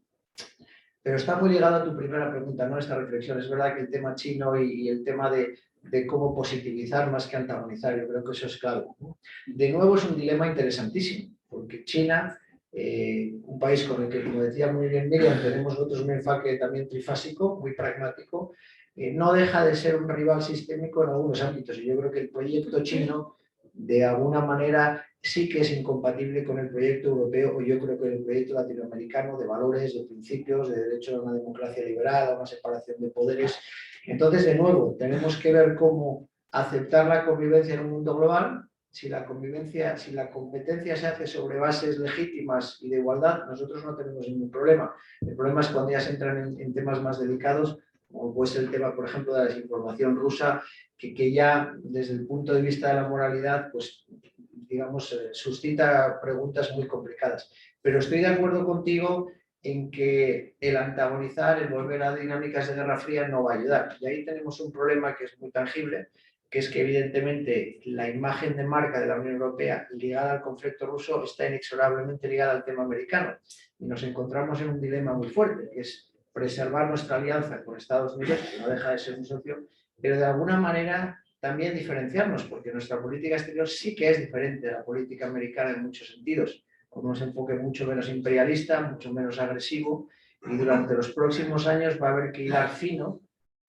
Speaker 2: Pero está muy ligado a tu primera pregunta, ¿no? Esta reflexión. Es verdad que el tema chino y el tema de cómo positivizar más que antagonizar, yo creo que eso es clave, ¿no? De nuevo es un dilema interesantísimo, porque China, un país con el que, como decía muy bien Miriam, tenemos nosotros un enfoque también trifásico, muy pragmático, no deja de ser un rival sistémico en algunos ámbitos. Y yo creo que el proyecto chino, de alguna manera, sí que es incompatible con el proyecto europeo, o yo creo que el proyecto latinoamericano, de valores, de principios, de derecho a una democracia liberal, a una separación de poderes. Entonces, de nuevo, tenemos que ver cómo aceptar la convivencia en un mundo global. Si la competencia se hace sobre bases legítimas y de igualdad, nosotros no tenemos ningún problema. El problema es cuando ya se entran en temas más delicados, como puede ser el tema, por ejemplo, de la desinformación rusa, que ya desde el punto de vista de la moralidad, pues digamos, suscita preguntas muy complicadas. Pero estoy de acuerdo contigo en que el antagonizar, el volver a dinámicas de Guerra Fría no va a ayudar. Y ahí tenemos un problema que es muy tangible, que es que evidentemente la imagen de marca de la Unión Europea ligada al conflicto ruso está inexorablemente ligada al tema americano. Y nos encontramos en un dilema muy fuerte, que es preservar nuestra alianza con Estados Unidos, que no deja de ser un socio, pero de alguna manera también diferenciarnos, porque nuestra política exterior sí que es diferente a la política americana en muchos sentidos, con un enfoque mucho menos imperialista, mucho menos agresivo, y durante los próximos años va a haber que hilar fino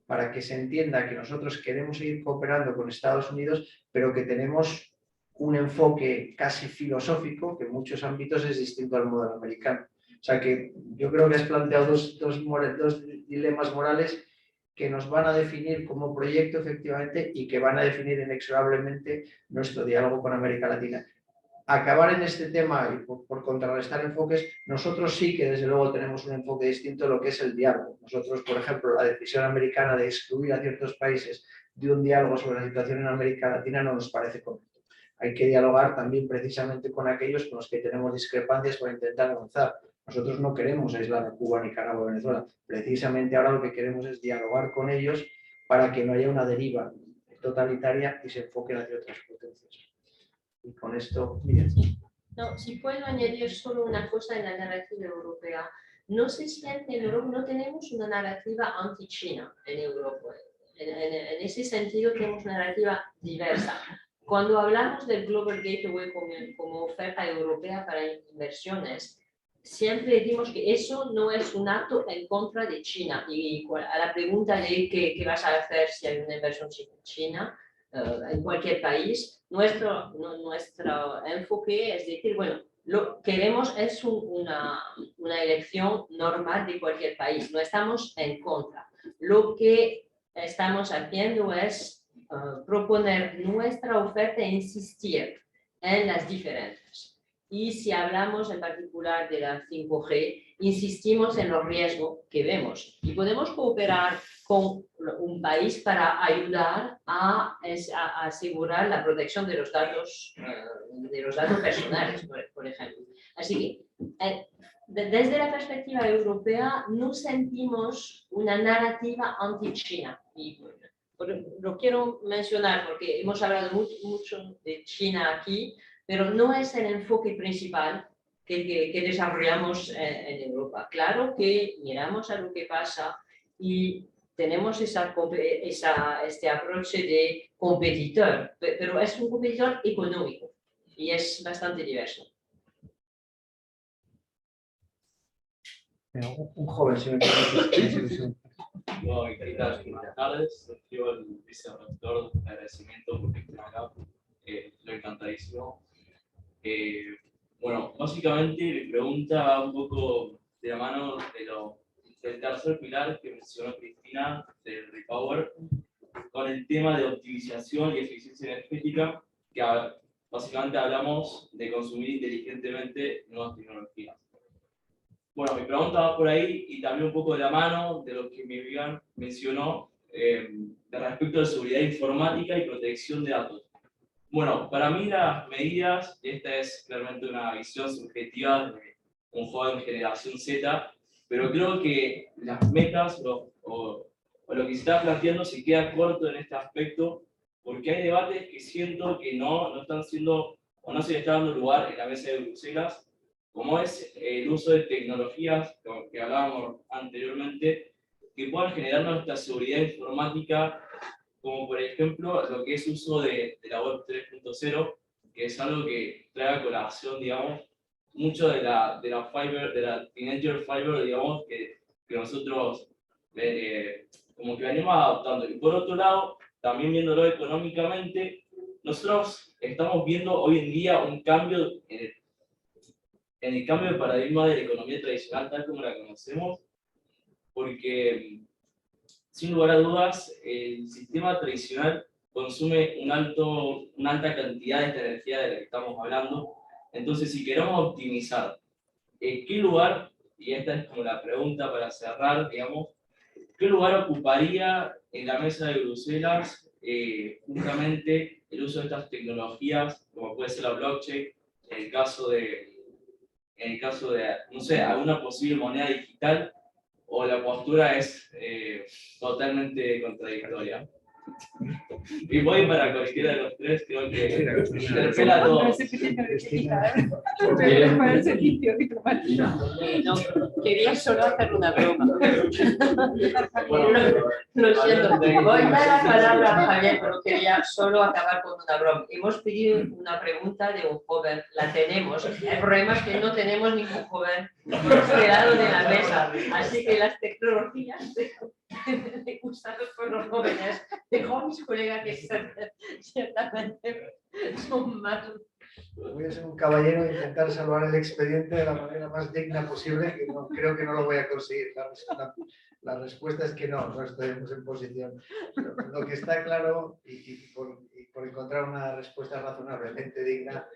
Speaker 2: para que se entienda que nosotros queremos seguir cooperando con Estados Unidos, pero que tenemos un enfoque casi filosófico que en muchos ámbitos es distinto al modelo americano. O sea que yo creo que has planteado dos dilemas morales que nos van a definir como proyecto efectivamente y que van a definir inexorablemente nuestro diálogo con América Latina. Acabar en este tema y por contrarrestar enfoques, nosotros sí que desde luego tenemos un enfoque distinto a lo que es el diálogo. Nosotros, por ejemplo, la decisión americana de excluir a ciertos países de un diálogo sobre la situación en América Latina no nos parece correcto. Hay que dialogar también precisamente con aquellos con los que tenemos discrepancias para intentar avanzar. Nosotros no queremos aislar a Cuba, Nicaragua, Venezuela. Precisamente ahora lo que queremos es dialogar con ellos para que no haya una deriva totalitaria y se enfoquen hacia otras potencias. Y con esto, miren.
Speaker 3: No, si puedo añadir solo una cosa en la narrativa europea. No se siente en Europa, no tenemos una narrativa anti-China en Europa. En ese sentido tenemos una narrativa diversa. Cuando hablamos del Global Gateway como oferta europea para inversiones, siempre decimos que eso no es un acto en contra de China. Y a la pregunta de qué vas a hacer si hay una inversión china en cualquier país, nuestro enfoque es decir, bueno, lo que queremos es una elección normal de cualquier país, no estamos en contra. Lo que estamos haciendo es proponer nuestra oferta e insistir en las diferencias. Y si hablamos en particular de la 5G, insistimos en los riesgos que vemos y podemos cooperar con un país para ayudar a asegurar la protección de los datos personales, por ejemplo. Así que desde la perspectiva europea no sentimos una narrativa anti-China. Y lo quiero mencionar porque hemos hablado mucho de China aquí, pero no es el enfoque principal que desarrollamos en Europa. Claro que miramos a lo que pasa y tenemos este approach de competidor, pero es un competidor económico y es bastante diverso.
Speaker 2: Un joven, si me permite.
Speaker 10: Bueno, buenas tardes. Yo el vicerrector de agradecimiento porque estén acá. Estoy encantadísimo. Bueno, básicamente mi pregunta va un poco de la mano del tercer pilar que mencionó Cristina, del Repower, con el tema de optimización y eficiencia energética, que básicamente hablamos de consumir inteligentemente nuevas tecnologías. Bueno, mi pregunta va por ahí y también un poco de la mano de lo que Miriam mencionó de respecto de seguridad informática y protección de datos. Bueno, para mí las medidas, esta es claramente una visión subjetiva de un joven generación Z, pero creo que las metas o lo que se está planteando se queda corto en este aspecto, porque hay debates que siento que no están siendo, o no se le está dando lugar en la mesa de Bruselas, como es el uso de tecnologías que hablábamos anteriormente, que puedan generar nuestra seguridad informática, como por ejemplo lo que es uso de la web 3.0, que es algo que trae a colación, digamos, mucho de la teenager fiber, digamos, que nosotros como que venimos adaptando. Y por otro lado, también viéndolo económicamente, nosotros estamos viendo hoy en día un cambio en el cambio de paradigma de la economía tradicional tal como la conocemos, porque sin lugar a dudas el sistema tradicional consume una alta cantidad de esta energía de la que estamos hablando. Entonces, si queremos optimizar, ¿qué lugar, y esta es como la pregunta para cerrar, digamos, qué lugar ocuparía en la mesa de Bruselas justamente el uso de estas tecnologías, como puede ser la blockchain, en el caso de, no sé, alguna posible moneda digital, o la postura es totalmente contradictoria? Y voy para cualquiera de los tres, creo que interpela a todos.
Speaker 3: No, quería solo hacer una broma. Lo siento, voy a dar la palabra a Javier, pero quería solo acabar con una broma. Hemos pedido una pregunta de un joven, la tenemos. El problema es que no tenemos ningún joven esperado de la mesa, así que las tecnologías de usadas por los jóvenes, dejo a mis colegas que ciertamente son más.
Speaker 2: Voy a ser un caballero e intentar salvar el expediente de la manera más digna posible, que no, creo que no lo voy a conseguir. La respuesta es que no estaremos en posición. Pero lo que está claro, y por encontrar una respuesta razonablemente digna,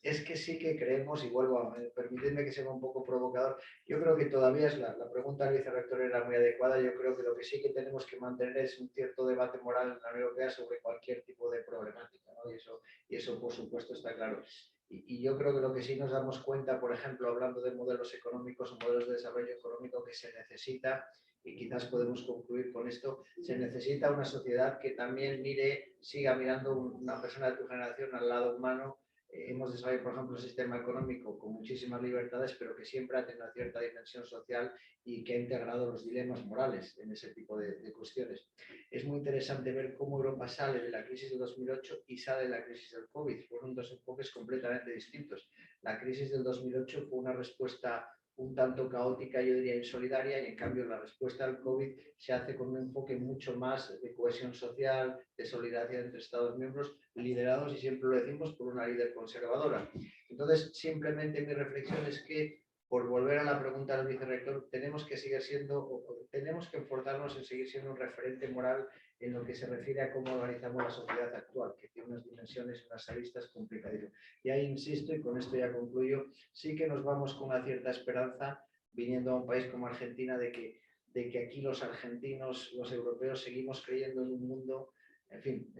Speaker 2: es que sí que creemos, y vuelvo a permitirme que sea un poco provocador, yo creo que todavía es la pregunta del vicerrector era muy adecuada. Yo creo que lo que sí que tenemos que mantener es un cierto debate moral en la Unión Europea sobre cualquier tipo de problemática, ¿no? Y eso por supuesto está claro. Y yo creo que lo que sí nos damos cuenta, por ejemplo, hablando de modelos económicos o modelos de desarrollo económico, que se necesita, y quizás podemos concluir con esto, se necesita una sociedad que también siga mirando una persona de tu generación al lado humano. Hemos desarrollado, por ejemplo, un sistema económico con muchísimas libertades, pero que siempre ha tenido una cierta dimensión social y que ha integrado los dilemas morales en ese tipo de cuestiones. Es muy interesante ver cómo Europa sale de la crisis de 2008 y sale de la crisis del COVID. Fueron dos enfoques completamente distintos. La crisis del 2008 fue una respuesta un tanto caótica, yo diría insolidaria, y en cambio la respuesta al COVID se hace con un enfoque mucho más de cohesión social, de solidaridad entre Estados miembros, liderados, y siempre lo decimos, por una líder conservadora. Entonces, simplemente mi reflexión es que, por volver a la pregunta del vicerrector, tenemos que seguir siendo, tenemos que esforzarnos en seguir siendo un referente moral en lo que se refiere a cómo organizamos la sociedad actual, que tiene unas dimensiones, unas aristas complicadas. Y ahí insisto, y con esto ya concluyo, sí que nos vamos con una cierta esperanza, viniendo a un país como Argentina, de que aquí los argentinos, los europeos, seguimos creyendo en un mundo, en fin,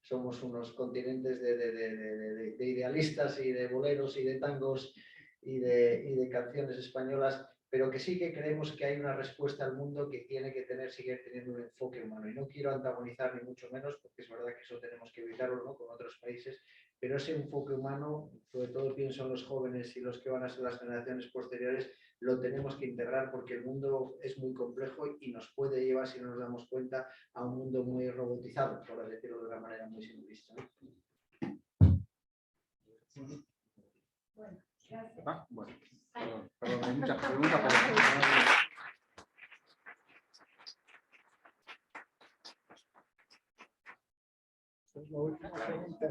Speaker 2: somos unos continentes de idealistas y de boleros y de tangos y de canciones españolas, pero que sí que creemos que hay una respuesta al mundo que tiene que seguir teniendo un enfoque humano. Y no quiero antagonizar ni mucho menos, porque es verdad que eso tenemos que evitarlo, ¿no?, con otros países, pero ese enfoque humano, sobre todo pienso en los jóvenes y los que van a ser las generaciones posteriores, lo tenemos que integrar, porque el mundo es muy complejo y nos puede llevar, si no nos damos cuenta, a un mundo muy robotizado, por decirlo de una manera muy simplista, ¿no?
Speaker 7: Bueno, gracias.
Speaker 1: Bueno, perdón, hay muchas preguntas,
Speaker 8: última pregunta.